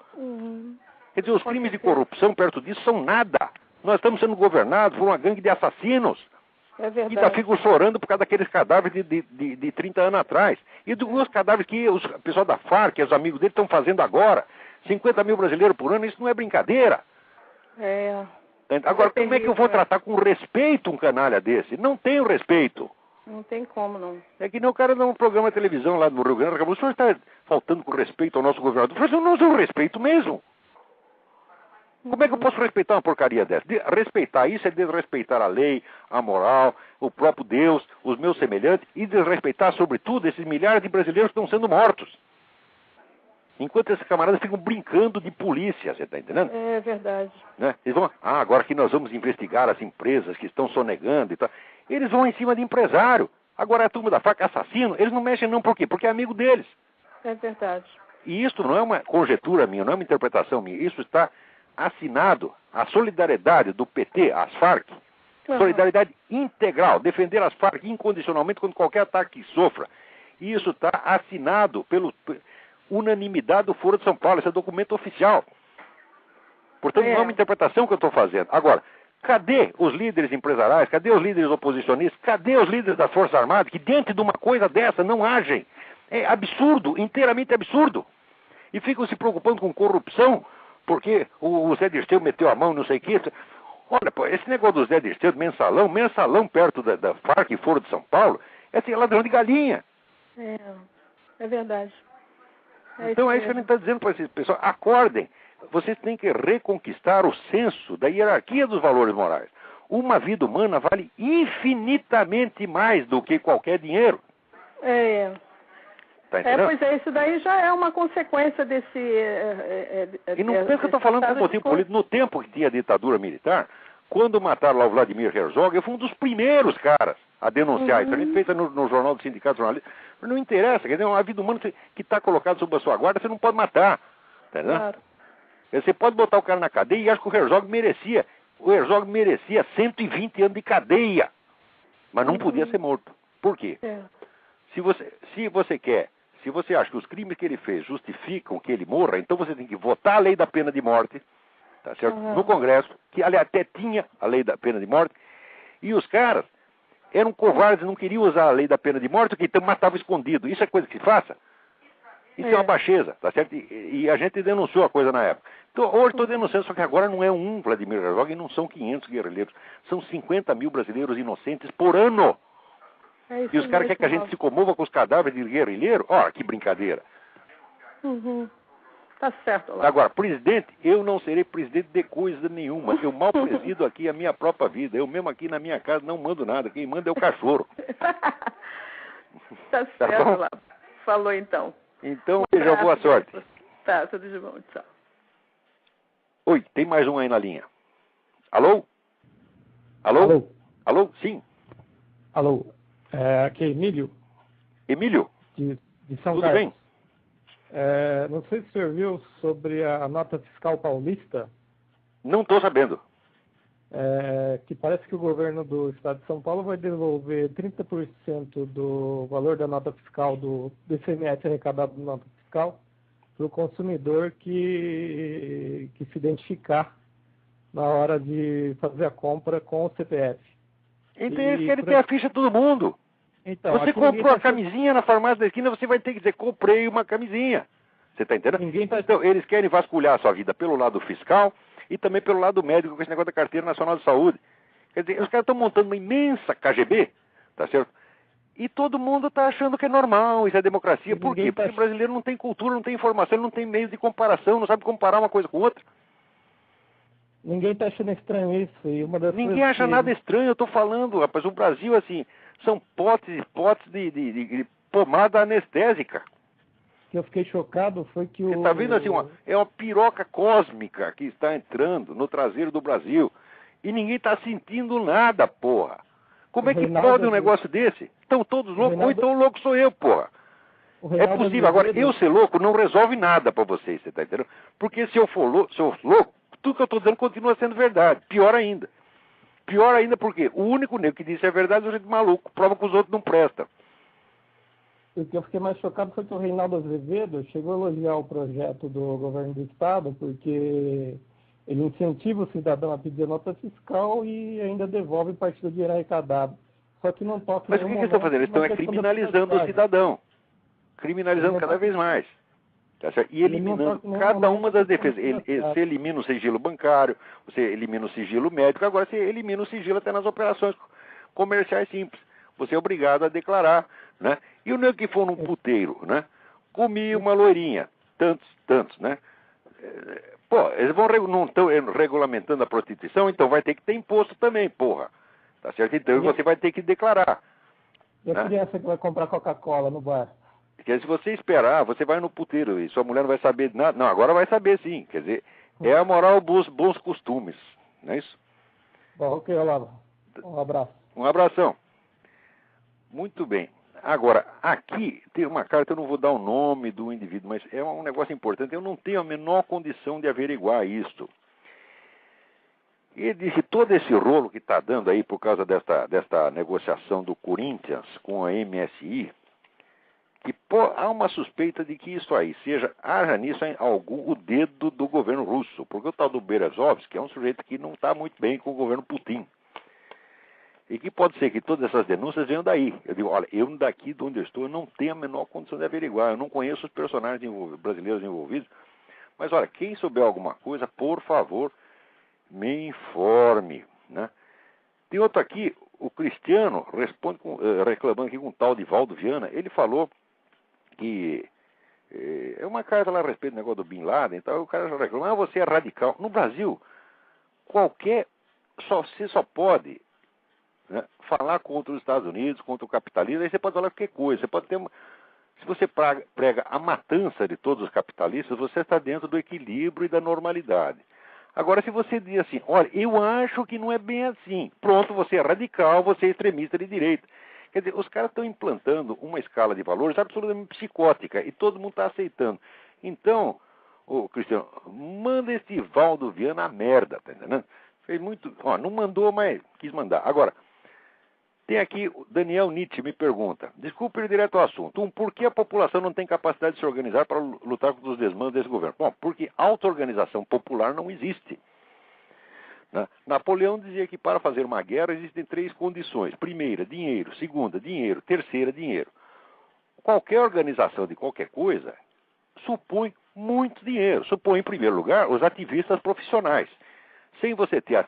Quer dizer, os crimes de corrupção perto disso são nada. Nós estamos sendo governados por uma gangue de assassinos. É verdade. E ainda ficam chorando por causa daqueles cadáveres de 30 anos atrás. E dos cadáveres que o pessoal da FARC, os amigos dele, estão fazendo agora. 50 mil brasileiros por ano, isso não é brincadeira. Agora, como é que eu vou tratar com respeito um canalha desse? Não tenho respeito. Não tem como, não. É que nem o cara num programa de televisão lá no Rio Grande do Sul, o senhor está faltando com respeito ao nosso governador. Eu não sou respeito mesmo. Como é que eu posso respeitar uma porcaria dessa? Respeitar isso é desrespeitar a lei, a moral, o próprio Deus, os meus semelhantes e desrespeitar, sobretudo, esses milhares de brasileiros que estão sendo mortos. Enquanto esses camaradas ficam brincando de polícia, você está entendendo? É verdade. Né? Eles vão, agora que nós vamos investigar as empresas que estão sonegando e tal. Eles vão em cima de empresário. Agora a turma da FARC, assassino, eles não mexem não, por quê? Porque é amigo deles. É verdade. E isso não é uma conjetura minha, não é uma interpretação minha. Isso está assinado. A solidariedade do PT às FARC, solidariedade integral, defender as FARC incondicionalmente contra qualquer ataque que sofra. E isso está assinado pela unanimidade do Foro de São Paulo. Esse é documento oficial. Portanto, não é uma interpretação que eu estou fazendo. Agora, cadê os líderes empresariais? Cadê os líderes oposicionistas? Cadê os líderes das Forças Armadas que diante de uma coisa dessa não agem? É absurdo, inteiramente absurdo. E ficam se preocupando com corrupção, porque o Zé Dirceu meteu a mão, não sei o que. Olha, pô, esse negócio do Zé Dirceu, mensalão perto da FARC e Foro de São Paulo, é assim, ladrão de galinha. É verdade. Então é isso que a gente está dizendo para esses pessoal. Acordem. Vocês têm que reconquistar o senso da hierarquia dos valores morais. Uma vida humana vale infinitamente mais do que qualquer dinheiro. Tá entendendo? Pois é, isso daí já é uma consequência desse... E não pensa que eu estou falando com motivo político. No tempo que tinha ditadura militar, quando mataram lá o Vladimir Herzog, eu fui um dos primeiros caras a denunciar isso. A gente fez no Jornal do Sindicato Jornalista. Mas não interessa, quer dizer, uma vida humana que está colocada sob a sua guarda, você não pode matar. Tá entendendo? Claro. Você pode botar o cara na cadeia e acho que o Herzog merecia. O Herzog merecia 120 anos de cadeia. Mas não podia ser morto. Por quê? Se você acha que os crimes que ele fez justificam que ele morra, então você tem que votar a lei da pena de morte, tá certo? No Congresso, que aliás até tinha a lei da pena de morte, e os caras eram covardes, não queriam usar a lei da pena de morte, então matavam escondido. Isso é coisa que se faça? Isso é uma baixeza, tá certo? E a gente denunciou a coisa na época. Então, hoje estou denunciando, só que agora não é um Vladimir Herzog e não são 500 guerrilheiros. São 50 mil brasileiros inocentes por ano. E os caras querem que a gente se comova com os cadáveres de guerrilheiro? Ó, que brincadeira. Tá certo, lá. Agora, presidente, eu não serei presidente de coisa nenhuma. Eu mal presido aqui a minha própria vida. Eu mesmo aqui na minha casa não mando nada. Quem manda é o cachorro. Tá certo, lá. Falou então. Então, seja boa sorte. Tá, tudo de bom. Tchau. Oi, tem mais um aí na linha. Alô? Alô? Alô? Alô? Sim. Alô? Aqui é Emílio. Emílio? De São Tudo Carlos. bem? Não sei se o senhor viu sobre a nota fiscal paulista. Não estou sabendo. Que parece que o governo do estado de São Paulo vai devolver 30% do valor da nota fiscal do ICMS arrecadado na nota fiscal para o consumidor que se identificar na hora de fazer a compra com o CPF. Então eles querem ter a ficha de todo mundo. Então, você comprou a camisinha na farmácia da esquina, você vai ter que dizer, comprei uma camisinha. Você está entendendo? Então, eles querem vasculhar a sua vida pelo lado fiscal e também pelo lado médico, com esse negócio da Carteira Nacional de Saúde. Quer dizer, os caras estão montando uma imensa KGB, tá certo? E todo mundo está achando que é normal, isso é democracia. Por quê? Porque o brasileiro não tem cultura, não tem informação, não tem meio de comparação, não sabe comparar uma coisa com outra. Ninguém está achando estranho isso. E ninguém acha nada estranho, eu estou falando, rapaz. O Brasil, assim, são potes e potes de pomada anestésica. O que eu fiquei chocado foi que Você está vendo assim, é uma piroca cósmica que está entrando no traseiro do Brasil. E ninguém está sentindo nada, porra. Como é que pode um negócio desse? Estão todos loucos, ou então o louco sou eu, porra. É possível. Agora, eu ser louco não resolve nada para vocês, você está entendendo? Porque se eu for louco, tudo que eu estou dizendo continua sendo verdade. Pior ainda. Pior ainda porque o único nego que disse a verdade é o jeito maluco. Prova que os outros não prestam. O que eu fiquei mais chocado foi que o Reinaldo Azevedo chegou a elogiar o projeto do governo do Estado, porque ele incentiva o cidadão a pedir nota fiscal e ainda devolve parte do dinheiro arrecadado. Só que não toca. Mas o que eles estão fazendo? Eles estão criminalizando o cidadão. Criminalizando cada vez mais. Tá certo? E eliminando cada uma das defesas. Você elimina o sigilo bancário, você elimina o sigilo médico, agora você elimina o sigilo até nas operações comerciais simples. Você é obrigado a declarar, né? E o nego que for num puteiro, né? Comia uma loirinha, tantos, né? Pô, eles não estão regulamentando a prostituição, então vai ter que ter imposto também, porra. Tá certo? Então você vai ter que declarar. E a criança que vai comprar Coca-Cola no bar? Porque se você esperar, você vai no puteiro e sua mulher não vai saber nada. Não, agora vai saber sim. Quer dizer, é a moral dos bons costumes. Não é isso? Bom, ok, Olavo. Um abraço. Um abração. Muito bem. Agora, aqui tem uma carta, eu não vou dar o nome do indivíduo, mas é um negócio importante. Eu não tenho a menor condição de averiguar isto. Ele disse todo esse rolo que está dando aí por causa desta negociação do Corinthians com a MSI, que há uma suspeita de que isso aí haja nisso o dedo do governo russo, porque o tal do Berezovski é um sujeito que não está muito bem com o governo Putin. E que pode ser que todas essas denúncias venham daí. Eu digo, olha, eu daqui de onde eu estou, eu não tenho a menor condição de averiguar, eu não conheço os personagens brasileiros envolvidos, mas olha, quem souber alguma coisa, por favor, me informe, né? Tem outro aqui, o Cristiano responde reclamando aqui com um tal de Valdo Viana. Ele falou que é uma carta lá a respeito do negócio do Bin Laden, então o cara já reclama, você é radical. No Brasil, você só pode, né, falar contra os Estados Unidos, contra o capitalismo, aí você pode falar qualquer coisa. Você pode ter se você prega a matança de todos os capitalistas, você está dentro do equilíbrio e da normalidade. Agora, se você diz assim, olha, eu acho que não é bem assim, pronto, você é radical, você é extremista de direita. Quer dizer, os caras estão implantando uma escala de valores absolutamente psicótica e todo mundo está aceitando. Então, Cristiano, manda esse Valdo Viana a merda, tá entendendo? Fez muito, não mandou, mas quis mandar. Agora, tem aqui o Daniel Nietzsche me pergunta, desculpe ir direto ao assunto, por que a população não tem capacidade de se organizar para lutar contra os desmandos desse governo? Bom, porque auto-organização popular não existe. Napoleão dizia que para fazer uma guerra existem 3 condições. Primeira, dinheiro. Segunda, dinheiro. Terceira, dinheiro. Qualquer organização de qualquer coisa supõe muito dinheiro. Supõe, em primeiro lugar, os ativistas profissionais. Sem você ter...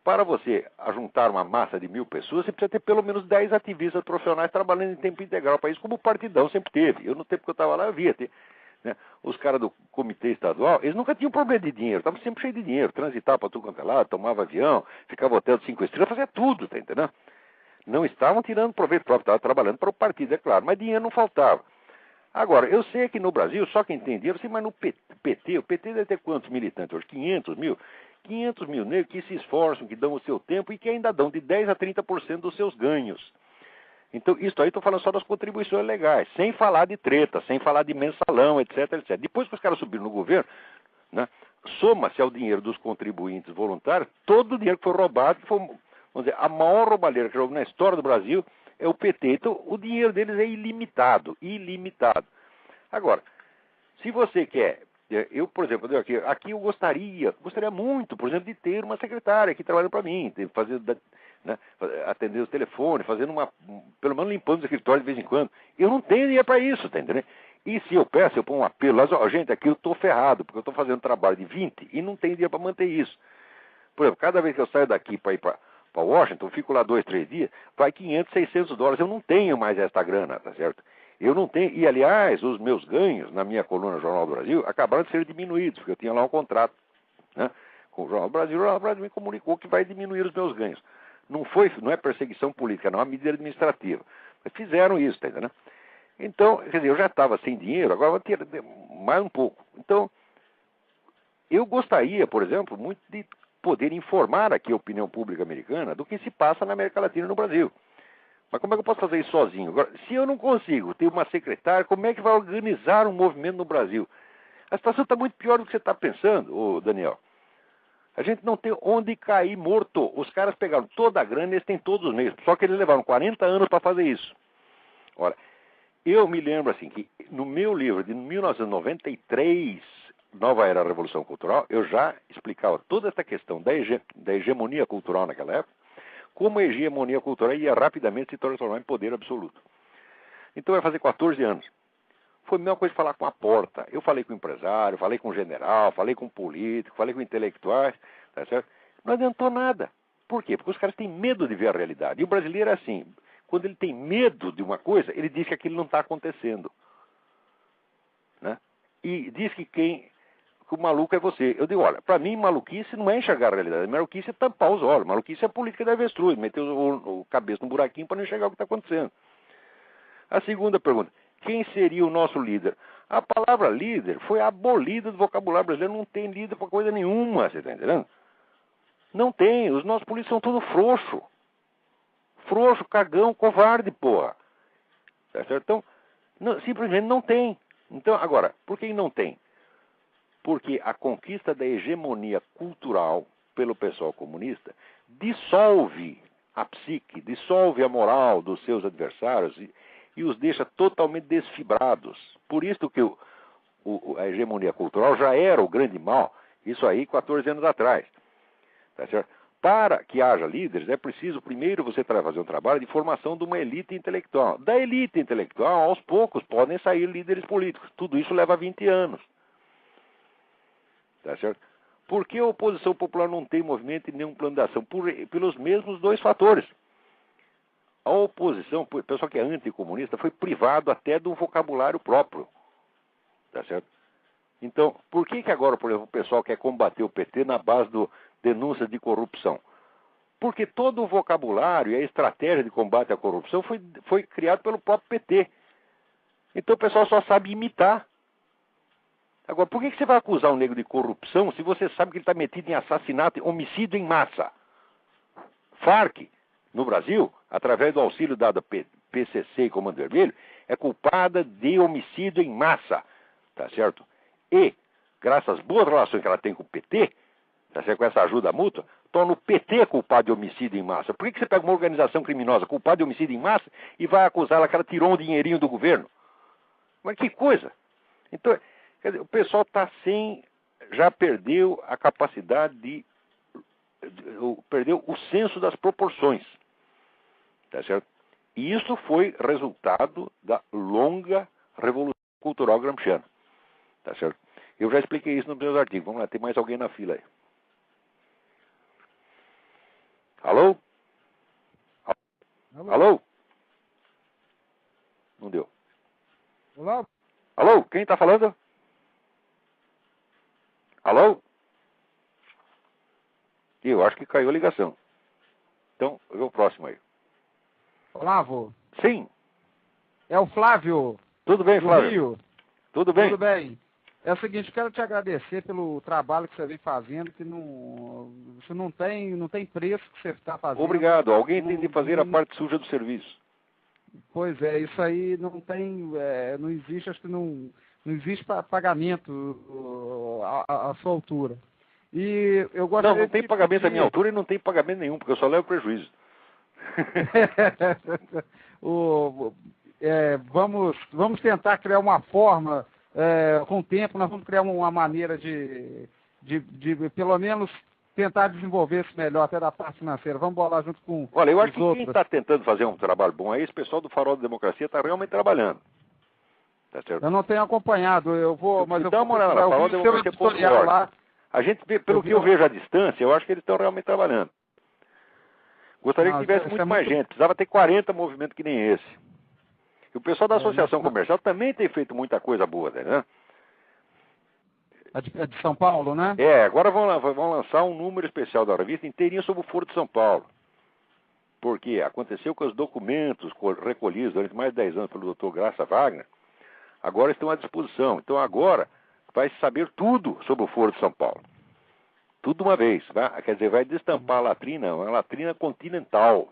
Para você ajuntar uma massa de 1000 pessoas, você precisa ter pelo menos 10 ativistas profissionais trabalhando em tempo integral para isso, como o Partidão sempre teve. Eu, no tempo que eu estava lá, eu via ter... Né? Os caras do comitê estadual, eles nunca tinham problema de dinheiro, estavam sempre cheios de dinheiro, transitava para tudo quanto é lado, tomava avião, ficava hotel de 5 estrelas, fazia tudo, tá entendendo? Não estavam tirando proveito próprio, estavam trabalhando para o partido, é claro, mas dinheiro não faltava. Agora, eu sei que no Brasil, só quem tem dinheiro, mas no PT, o PT deve ter quantos militantes hoje? 500 mil? 500 mil negros que se esforçam, que dão o seu tempo e que ainda dão de 10% a 30% dos seus ganhos. Então, isso aí estou falando só das contribuições legais, sem falar de treta, sem falar de mensalão, etc, etc. Depois que os caras subiram no governo, né, soma-se ao dinheiro dos contribuintes voluntários, todo o dinheiro que foi roubado, que foi, vamos dizer, a maior roubalheira que roubou na história do Brasil é o PT. Então, o dinheiro deles é ilimitado, ilimitado. Agora, se você quer... Eu, por exemplo, aqui eu gostaria muito, por exemplo, de ter uma secretária que trabalha para mim, né? Atender o telefone, fazendo pelo menos limpando o escritório de vez em quando. Eu não tenho dinheiro para isso, tá entendendo? E se eu peço, eu ponho um apelo lá, gente, aqui eu estou ferrado, porque eu estou fazendo trabalho de 20 e não tenho dinheiro para manter isso. Por exemplo, cada vez que eu saio daqui para ir para Washington, fico lá 2, 3 dias, vai $500, $600. Eu não tenho mais essa grana, tá certo? Eu não tenho, e aliás, os meus ganhos na minha coluna Jornal do Brasil acabaram de ser diminuídos, porque eu tinha lá um contrato, né, com o Jornal do Brasil. O Jornal do Brasil me comunicou que vai diminuir os meus ganhos. Não é perseguição política, não é uma medida administrativa. Mas fizeram isso, tá entendendo? Então, quer dizer, eu já estava sem dinheiro, agora vou ter mais um pouco. Então, eu gostaria, por exemplo, muito de poder informar aqui a opinião pública americana do que se passa na América Latina e no Brasil. Mas como é que eu posso fazer isso sozinho? Agora, se eu não consigo ter uma secretária, como é que vai organizar um movimento no Brasil? A situação está muito pior do que você está pensando, Daniel. A gente não tem onde cair morto. Os caras pegaram toda a grana e eles têm todos os meios. Só que eles levaram 40 anos para fazer isso. Ora, eu me lembro assim que no meu livro de 1993, Nova Era da Revolução Cultural, eu já explicava toda essa questão da hegemonia cultural naquela época, como a hegemonia cultural ia rapidamente se transformar em poder absoluto. Então vai fazer 14 anos. Foi a mesma coisa falar com a porta. Eu falei com o empresário, falei com o general, falei com o político, falei com intelectuais, tá certo? Não adiantou nada. Por quê? Porque os caras têm medo de ver a realidade. E o brasileiro é assim, quando ele tem medo de uma coisa, ele diz que aquilo não está acontecendo. Né? E diz que o maluco é você. Eu digo, olha, para mim maluquice não é enxergar a realidade, maluquice é tampar os olhos, maluquice é a política da avestruz, meter o cabeça no buraquinho para não enxergar o que está acontecendo. A segunda pergunta, quem seria o nosso líder? A palavra líder foi abolida do vocabulário brasileiro, não tem líder para coisa nenhuma, você está entendendo? Não tem, os nossos políticos são todos frouxo. Frouxo, cagão, covarde, porra. Tá certo? Então, simplesmente não tem. Então, agora, por que não tem? Porque a conquista da hegemonia cultural pelo pessoal comunista dissolve a psique, dissolve a moral dos seus adversários e os deixa totalmente desfibrados. Por isso que a hegemonia cultural já era o grande mal, isso aí 14 anos atrás. Tá certo? Para que haja líderes, é preciso primeiro você fazer um trabalho de formação de uma elite intelectual. Da elite intelectual, aos poucos, podem sair líderes políticos. Tudo isso leva 20 anos. Tá certo? Por que a oposição popular não tem movimento e nenhum plano de ação? Pelos mesmos dois fatores. A oposição, o pessoal que é anticomunista, foi privado até de um vocabulário próprio. Tá certo? Então, por que agora, por exemplo, o pessoal quer combater o PT na base do denúncias de corrupção? Porque todo o vocabulário e a estratégia de combate à corrupção foi criado pelo próprio PT. Então o pessoal só sabe imitar. Agora, por que você vai acusar um negro de corrupção se você sabe que ele está metido em assassinato e homicídio em massa? Farc, no Brasil, através do auxílio dado a PCC e Comando Vermelho, é culpada de homicídio em massa. Tá certo? E, graças às boas relações que ela tem com o PT, tá certo? Com essa ajuda mútua, torna o PT culpado de homicídio em massa. Por que você pega uma organização criminosa culpada de homicídio em massa e vai acusá-la que ela tirou um dinheirinho do governo? Mas que coisa! Então, quer dizer, o pessoal já perdeu a capacidade perdeu o senso das proporções. Tá certo? E isso foi resultado da longa revolução cultural gramsciana. Tá certo? Eu já expliquei isso nos meus artigos. Vamos lá, tem mais alguém na fila aí. Alô? Alô? Alô? Não deu. Olá? Alô? Quem está falando? Alô? Eu acho que caiu a ligação. Então, eu vou o próximo aí. Olá, vô. Sim. É o Flávio. Tudo bem, Flávio? Rio. Tudo bem? Tudo bem. É o seguinte, quero te agradecer pelo trabalho que você vem fazendo, que você não tem preço que você está fazendo. Obrigado. Alguém tem de fazer a parte suja do serviço. Pois é, isso aí não tem, não existe, acho que não existe pagamento à sua altura. E eu gostaria não tem pagamento à minha altura e não tem pagamento nenhum, porque eu só levo prejuízo. Vamos tentar criar uma forma, com o tempo nós vamos criar uma maneira de pelo menos tentar desenvolver isso melhor, até da parte financeira. Vamos bolar junto com Olha, eu acho os que outros. quem está tentando fazer um trabalho bom aí, esse pessoal do Farol da Democracia está realmente trabalhando. Tá certo? Eu não tenho acompanhado, mas eu dá uma olhada lá, Farol da Democracia lá. A gente, pelo que eu vejo à distância, eu acho que eles estão realmente trabalhando. Gostaria que tivesse muito mais gente. Precisava ter 40 movimentos que nem esse. E o pessoal da Associação Comercial também tem feito muita coisa boa, né? É de São Paulo, né? Agora vão lançar um número especial da revista inteirinho sobre o Foro de São Paulo. Porque aconteceu com os documentos recolhidos durante mais de 10 anos pelo Dr. Graça Wagner, agora estão à disposição. Então agora vai saber tudo sobre o Foro de São Paulo. Tudo de uma vez. Quer dizer, vai destampar a latrina, uma latrina continental.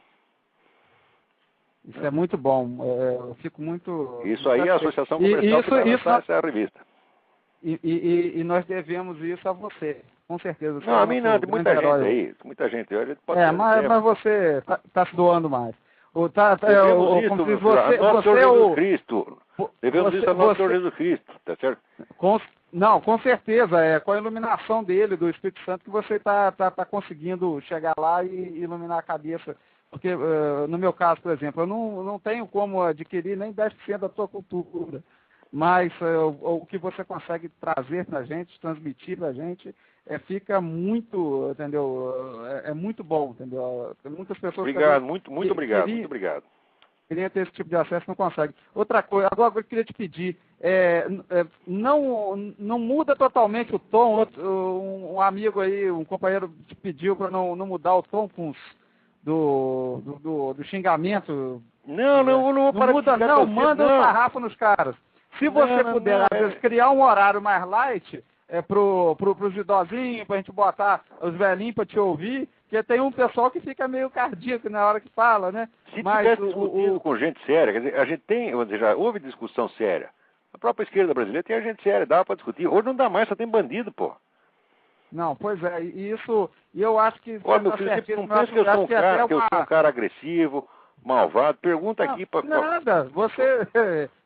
Isso é muito bom. Eu fico muito... Isso aí, a Associação Comercial que vai lançar essa revista. E nós devemos isso a você, com certeza. Não, a mim não, tem muita gente aí. Muita gente. A gente pode mas você está se doando mais. Nosso Senhor Jesus Cristo. Devemos isso a Nosso Senhor Jesus Cristo, tá certo? Com certeza, com a iluminação dele, do Espírito Santo, que você está conseguindo chegar lá e iluminar a cabeça. Porque, no meu caso, por exemplo, eu não tenho como adquirir nem 10% da sua cultura. Mas o que você consegue trazer para a gente, transmitir para a gente, fica muito, entendeu? É muito bom, entendeu? Tem muitas pessoas... Obrigado, muito obrigado, muito obrigado. Queria ter esse tipo de acesso, não consegue. Outra coisa, agora eu queria te pedir, não muda totalmente o tom. Um amigo aí, um companheiro te pediu para não mudar o tom do xingamento. Não muda, não, manda um sarrafo nos caras. Se você puder, às vezes, criar um horário mais light pros idosinhos, pra gente botar os velhinhos pra te ouvir, porque tem um pessoal que fica meio cardíaco na hora que fala, né? Se tivesse discutido com gente séria, quer dizer, a gente tem, já houve discussão séria. A própria esquerda brasileira tem gente séria, dá pra discutir. Hoje não dá mais, só tem bandido, pô. Não, pois é, e eu acho que... Olha, meu filho, você não pensa que eu sou um cara agressivo, malvado? Pergunta aqui pra... Nada, você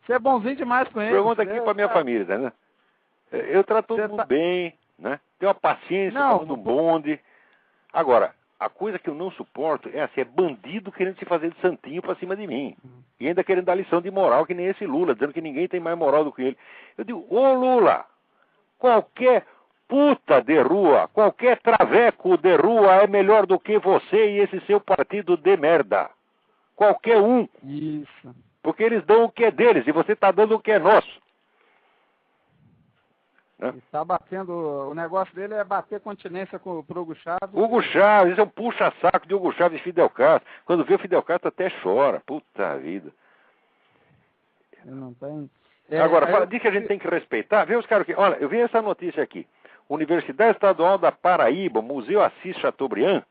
é bonzinho demais com ele. Pergunta aqui pra minha família, né? Eu trato todo mundo bem, né? Tenho uma paciência, no bonde. Agora, a coisa que eu não suporto é bandido querendo se fazer de santinho pra cima de mim. E ainda querendo dar lição de moral, que nem esse Lula, dizendo que ninguém tem mais moral do que ele. Eu digo, ô Lula, qualquer puta de rua, qualquer traveco de rua é melhor do que você e esse seu partido de merda. Qualquer um. Isso. Porque eles dão o que é deles e você está dando o que é nosso. Está batendo, o negócio dele é bater continência pro Hugo Chávez. Hugo Chávez, é um puxa-saco de Hugo Chávez e Fidel Castro. Quando vê o Fidel Castro até chora. Puta vida. Não tem... Agora, diz que a gente tem que respeitar. Vê os caras que... Olha, eu vi essa notícia aqui. Universidade Estadual da Paraíba, Museu Assis Chateaubriand,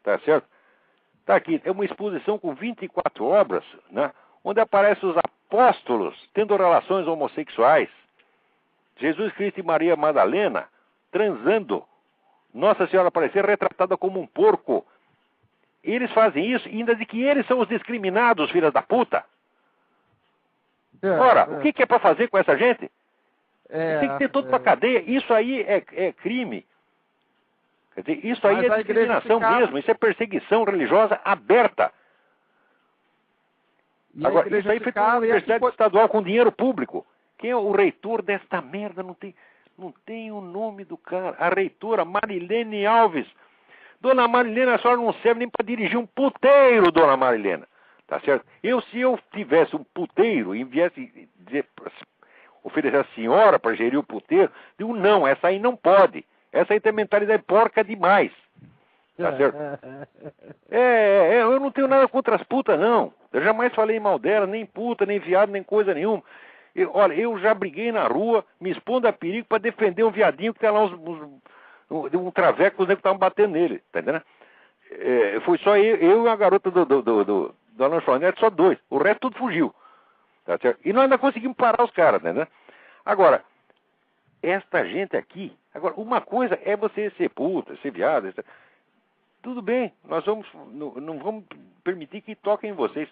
tá certo? Tá aqui, é uma exposição com 24 obras, né? Onde aparecem os apóstolos tendo relações homossexuais. Jesus Cristo e Maria Madalena transando. Nossa Senhora aparecer retratada como um porco. Eles fazem isso ainda de que eles são os discriminados, filhas da puta. Ora, o que é para fazer com essa gente? Tem que ter tudo para cadeia. Isso aí é crime. Quer dizer, isso aí é discriminação mesmo. Isso é perseguição religiosa aberta. Agora, isso aí foi com a Universidade Estadual com dinheiro público. Quem é o reitor desta merda? Não tem o nome do cara. A reitora Marilene Alves. Dona Marilena, a senhora não serve nem para dirigir um puteiro, dona Marilena. Tá certo? Se eu tivesse um puteiro e viesse oferecer a senhora para gerir o puteiro, digo, não, essa aí não pode. Essa aí tem mentalidade porca demais. Tá certo? Eu não tenho nada contra as putas, não. Eu jamais falei mal dela, nem puta, nem viado, nem coisa nenhuma. Olha, eu já briguei na rua, me expondo a perigo para defender um viadinho que tem lá um traveco, os negros estavam batendo nele, tá entendendo? Foi só eu e a garota do lanchonete, só 2. O resto tudo fugiu. Tá certo? E nós ainda conseguimos parar os caras, tá entendendo? Agora, esta gente aqui... Agora, uma coisa é você ser puta, ser viado... Tudo bem, nós não vamos permitir que toquem em vocês.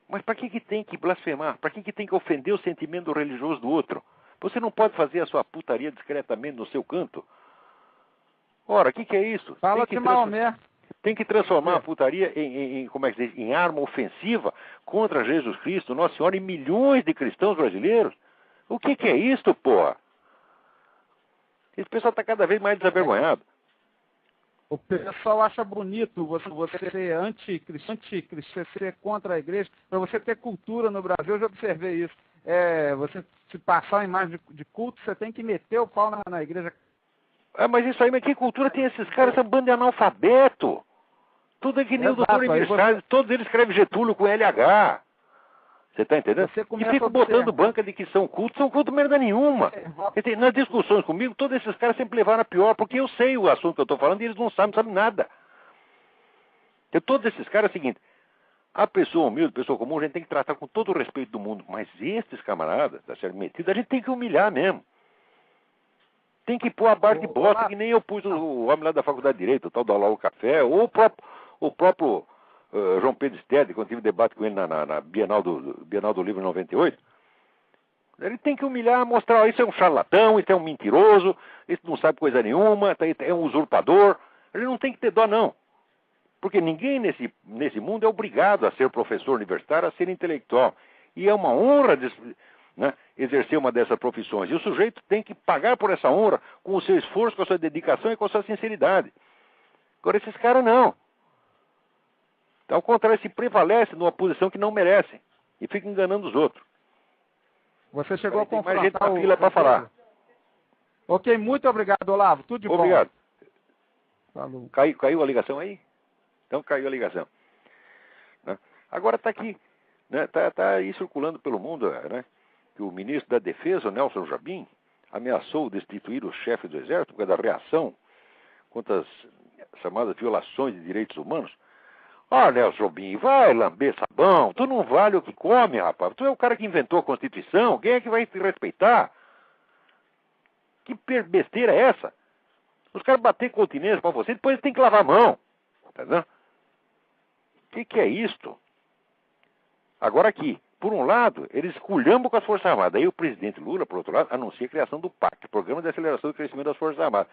Mas para que tem que blasfemar? Para que tem que ofender o sentimento religioso do outro? Você não pode fazer a sua putaria discretamente no seu canto? Ora, o que é isso? Fala de Maomé. Tem que transformar a putaria como é que se diz, em arma ofensiva contra Jesus Cristo, Nossa Senhora e milhões de cristãos brasileiros. O que é isso, porra? Esse pessoal está cada vez mais desavergonhado. O pessoal acha bonito você ser anticristão, ser contra a igreja, para você ter cultura no Brasil. Eu já observei isso. Você se passar a imagem de culto, você tem que meter o pau na igreja. Mas isso aí, mas que cultura tem esses caras? Essa banda de analfabeto. Tudo é que nem o doutor Emerson, todos eles escrevem Getúlio com LH. Você está entendendo? E ficam botando banca de que são cultos merda nenhuma. Nas discussões comigo, todos esses caras sempre levaram a pior, porque eu sei o assunto que eu estou falando e eles não sabem nada. Então, todos esses caras é o seguinte, a pessoa humilde, a pessoa comum, a gente tem que tratar com todo o respeito do mundo, mas esses camaradas, tá certo, metidos, a gente tem que humilhar mesmo. Tem que pôr a barra de bota, que nem eu pus o homem lá da Faculdade de Direito, o tal do Alau Café, ou o próprio João Pedro Stede, quando tive debate com ele na Bienal do Livro 98, ele tem que humilhar, mostrar, isso é um charlatão, isso é um mentiroso, isso não sabe coisa nenhuma, é um usurpador. Ele não tem que ter dó, não. Porque ninguém nesse mundo é obrigado a ser professor universitário, a ser intelectual. E é uma honra exercer uma dessas profissões. E o sujeito tem que pagar por essa honra com o seu esforço, com a sua dedicação e com a sua sinceridade. Agora, esses caras não. Ao contrário, se prevalece numa posição que não merecem e fica enganando os outros. Você chegou a confrontar mais gente na fila para falar. Ok, muito obrigado, Olavo. Tudo de bom. Obrigado. Falou. Caiu a ligação aí? Então caiu a ligação. Agora está aqui, está aí circulando pelo mundo, que o ministro da Defesa, o Nelson Jobim, ameaçou destituir o chefe do Exército por causa da reação contra as chamadas violações de direitos humanos. Nelson Jobim, vai lamber sabão, tu não vale o que come, rapaz. Tu é o cara que inventou a Constituição, quem é que vai te respeitar? Que besteira é essa? Os caras bater continência pra você, depois tem que lavar a mão. Tá vendo? O que é isto? Agora aqui, por um lado, eles culhambam com as Forças Armadas. Aí o presidente Lula, por outro lado, anuncia a criação do PAC, Programa de Aceleração do Crescimento das Forças Armadas.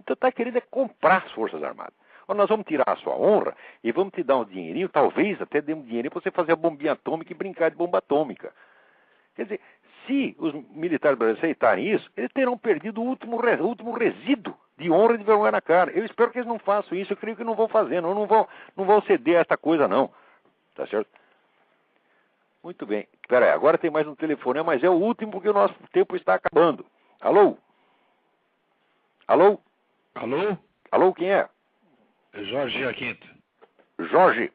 Então está querendo comprar as Forças Armadas. Nós vamos tirar a sua honra e vamos te dar um dinheirinho, talvez até dê um dinheirinho para você fazer a bombinha atômica e brincar de bomba atômica. Quer dizer, se os militares brasileiros aceitarem isso, eles terão perdido o último resíduo de honra e de vergonha na cara. Eu espero que eles não façam isso, eu creio que não vão fazer, não vão ceder a esta coisa, não. Tá certo? Muito bem. Espera aí, agora tem mais um telefone, mas é o último porque o nosso tempo está acabando. Alô? Alô? Alô? Alô, quem é? Jorge Jaquinto. Jorge?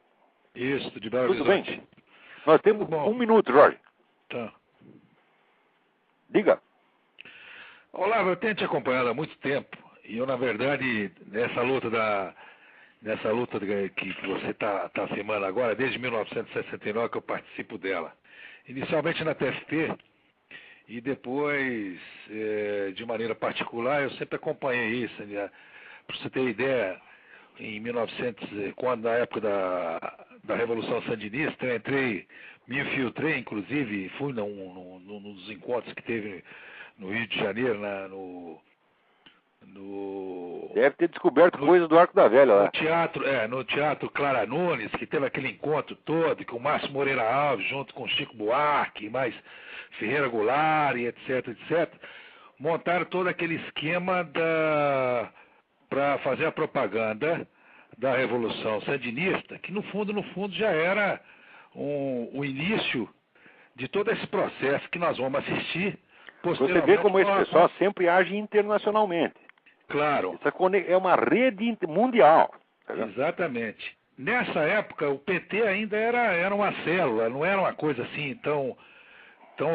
Isso, de Belo Tudo Horizonte. bem? Nós temos um minuto, Jorge. Tá. Diga. Olavo, eu tenho te acompanhado há muito tempo. E eu, na verdade, nessa luta que você está afirmando agora, desde 1969 que eu participo dela. Inicialmente na TFP e depois, de maneira particular, eu sempre acompanhei isso. Para você ter ideia, em 1900, na época da Revolução Sandinista, eu me infiltrei, inclusive, fui num dos encontros que teve no Rio de Janeiro, Deve ter descoberto coisas do Arco da Velha lá. No Teatro Clara Nunes, que teve aquele encontro todo, com o Márcio Moreira Alves, junto com Chico Buarque, mais Ferreira Goulart, e etc. Montaram todo aquele esquema para fazer a propaganda da Revolução Sandinista, que no fundo já era o início de todo esse processo que nós vamos assistir. Você vê como esse pessoal sempre age internacionalmente. Claro. Essa é uma rede mundial. Tá vendo? Exatamente. Nessa época, o PT ainda era uma célula, não era uma coisa assim tão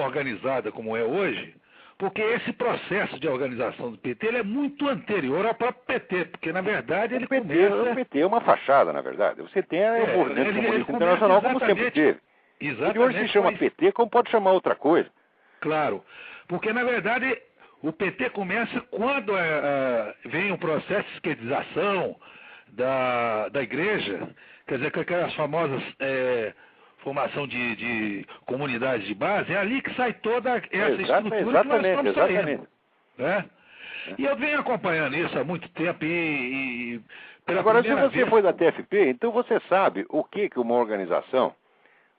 organizada como é hoje, porque esse processo de organização do PT ele é muito anterior ao próprio PT, porque na verdade ele começa... O PT é uma fachada, na verdade. Você tem o movimento comunista internacional como sempre teve. Exatamente. E hoje se chama PT, como pode chamar outra coisa? Claro, porque na verdade o PT começa quando vem um processo de esquerdização da igreja, quer dizer, com aquelas famosas formação de comunidades de base, é ali que sai toda essa estrutura que nós estamos saindo. Né? E eu venho acompanhando isso há muito tempo e agora, se você foi da TFP, então você sabe o que uma organização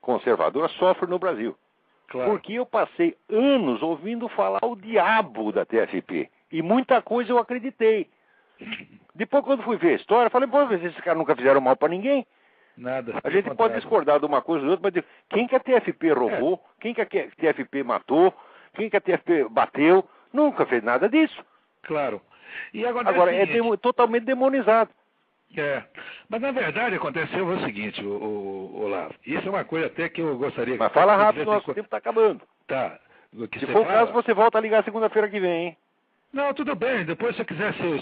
conservadora sofre no Brasil. Claro. Porque eu passei anos ouvindo falar o diabo da TFP. E muita coisa eu acreditei. Depois, quando fui ver a história, falei, pô, esses caras nunca fizeram mal para ninguém. Nada. A gente pode discordar de uma coisa ou de outra, mas quem que a TFP roubou? Quem que a TFP matou? Quem que a TFP bateu? Nunca fez nada disso. Claro. E agora é totalmente demonizado. Mas na verdade aconteceu o seguinte, Olavo. Isso é uma coisa até que eu gostaria... Mas fala rápido, nosso tempo está acabando. Tá. Se for o caso, você volta a ligar segunda-feira que vem, hein? Não, tudo bem. Depois, se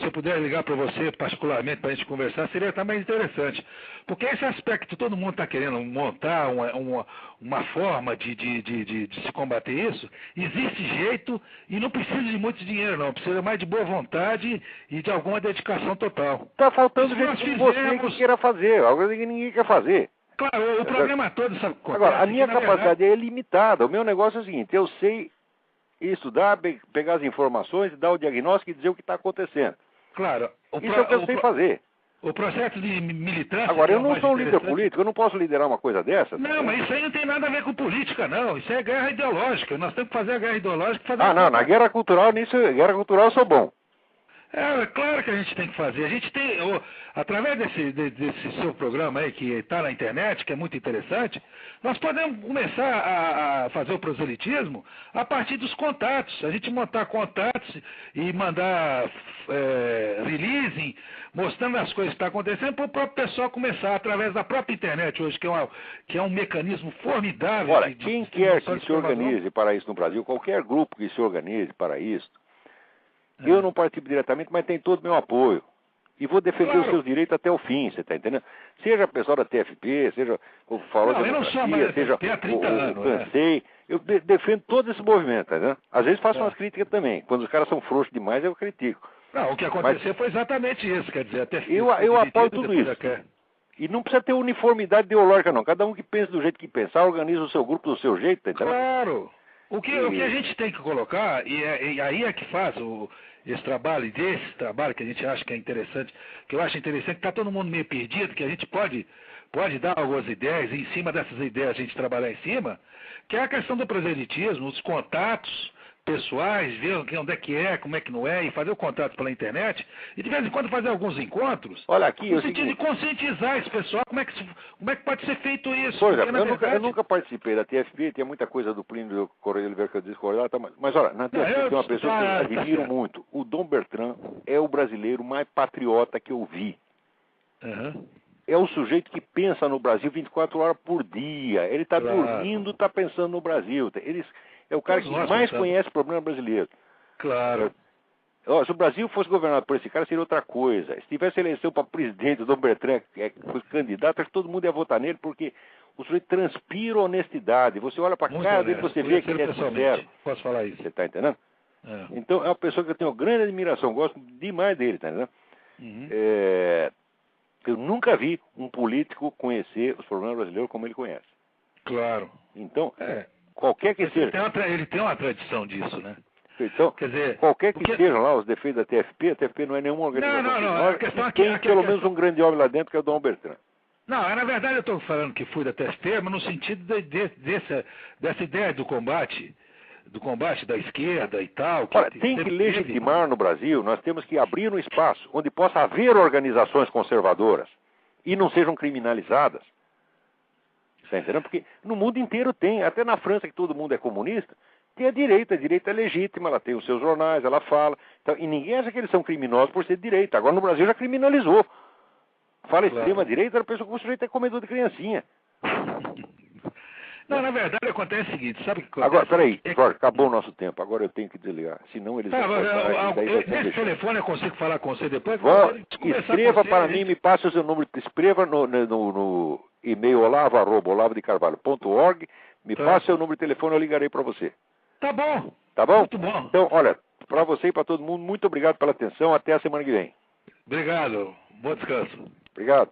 eu puder ligar para você particularmente para a gente conversar, seria até mais interessante. Porque esse aspecto, todo mundo está querendo montar uma forma de se combater isso. Existe jeito e não precisa de muito dinheiro, não. Precisa mais de boa vontade e de alguma dedicação total. Está faltando gente que você que queira fazer, algo que ninguém quer fazer. Claro, o problema todo, sabe? Agora, a minha capacidade é limitada. O meu negócio é o seguinte, eu sei estudar, pegar as informações, dar o diagnóstico e dizer o que está acontecendo. Claro. Isso é o que eu sei fazer. O processo de militância... Agora, eu não sou um líder político, eu não posso liderar uma coisa dessa. Não, mas isso aí não tem nada a ver com política, não. Isso é guerra ideológica. Nós temos que fazer a guerra ideológica. Não, na guerra cultural, guerra cultural eu sou bom. É claro que a gente tem que fazer. A gente tem, através desse seu programa aí, que está na internet, que é muito interessante, nós podemos começar a fazer o proselitismo a partir dos contatos. A gente montar contatos e mandar releasing, mostrando as coisas que estão acontecendo, para o próprio pessoal começar, através da própria internet hoje, que é um mecanismo formidável. Olha, quem quer que se organize para isso no Brasil, qualquer grupo que se organize para isso, eu não participo diretamente, mas tem todo o meu apoio. E vou defender os seus direitos até o fim, você está entendendo? Seja a pessoa da TFP, seja o Fórum de Democracia, seja o Cansei, eu defendo todo esse movimento, tá entendendo? Às vezes faço umas críticas também. Quando os caras são frouxos demais, eu critico. Não, o que aconteceu foi exatamente isso, quer dizer, até eu apoio tudo isso. E não precisa ter uniformidade ideológica, não. Cada um que pensa do jeito que pensar, organiza o seu grupo do seu jeito, tá entendendo? Claro! O que a gente tem que colocar, e aí é que faz esse trabalho que a gente acha que é interessante, que eu acho interessante, que está todo mundo meio perdido, que a gente pode dar algumas ideias, e em cima dessas ideias a gente trabalhar em cima, que é a questão do proselitismo, os contatos pessoais, ver onde é que é, como é que não é, e fazer o contato pela internet, e de vez em quando fazer alguns encontros, olha aqui, no sentido de conscientizar esse pessoal, como é que pode ser feito isso. Por exemplo, eu nunca participei da TFP, tem muita coisa do Plínio Correia Oliveira que eu discordava, mas olha, na TFP tem uma pessoa que eu admiro muito, o Dom Bertrand é o brasileiro mais patriota que eu vi. É o sujeito que pensa no Brasil 24 horas por dia, ele está dormindo, está pensando no Brasil, é o cara que mais conhece o problema brasileiro. Claro. Se o Brasil fosse governado por esse cara, seria outra coisa. Se tivesse eleição para presidente, o Dom Bertrand, que foi candidato, acho que todo mundo ia votar nele, porque o sujeito transpira honestidade. Você olha para a cara dele, você vê que ele é sincero. Posso falar isso? Você está entendendo? Então, é uma pessoa que eu tenho grande admiração, gosto demais dele, tá entendendo? Eu nunca vi um político conhecer os problemas brasileiros como ele conhece. Claro. Então, qualquer que seja... Ele tem uma tradição disso, né? Então, quer dizer, qualquer que sejam lá os defeitos da TFP, a TFP não é nenhuma organização. Não. A questão tem pelo menos um grande homem lá dentro, que é o Dom Bertrand. Não, na verdade eu estou falando que fui da TFP, mas no sentido dessa ideia do combate da esquerda e tal. Olha, tem que legitimar no Brasil, nós temos que abrir um espaço onde possa haver organizações conservadoras e não sejam criminalizadas. Está entendendo? Porque no mundo inteiro tem, até na França, que todo mundo é comunista, tem a direita é legítima, ela tem os seus jornais, ela fala, então, e ninguém acha que eles são criminosos por ser de direita. Agora no Brasil já criminalizou. Fala extrema-direita, a pessoa que o sujeito é comedor de criancinha. Não, na verdade acontece o seguinte, sabe o que acontece? Agora, peraí, Jorge, acabou o nosso tempo, agora eu tenho que desligar, senão eles... nesse telefone eu consigo falar com você depois? Escreva para mim, me passe o seu número, escreva no e-mail olavo@olavodecarvalho.org, me passe o seu número de telefone, eu ligarei para você. Tá bom. Tá bom? Muito bom. Então, olha, para você e para todo mundo, muito obrigado pela atenção, até a semana que vem. Obrigado, bom descanso. Obrigado.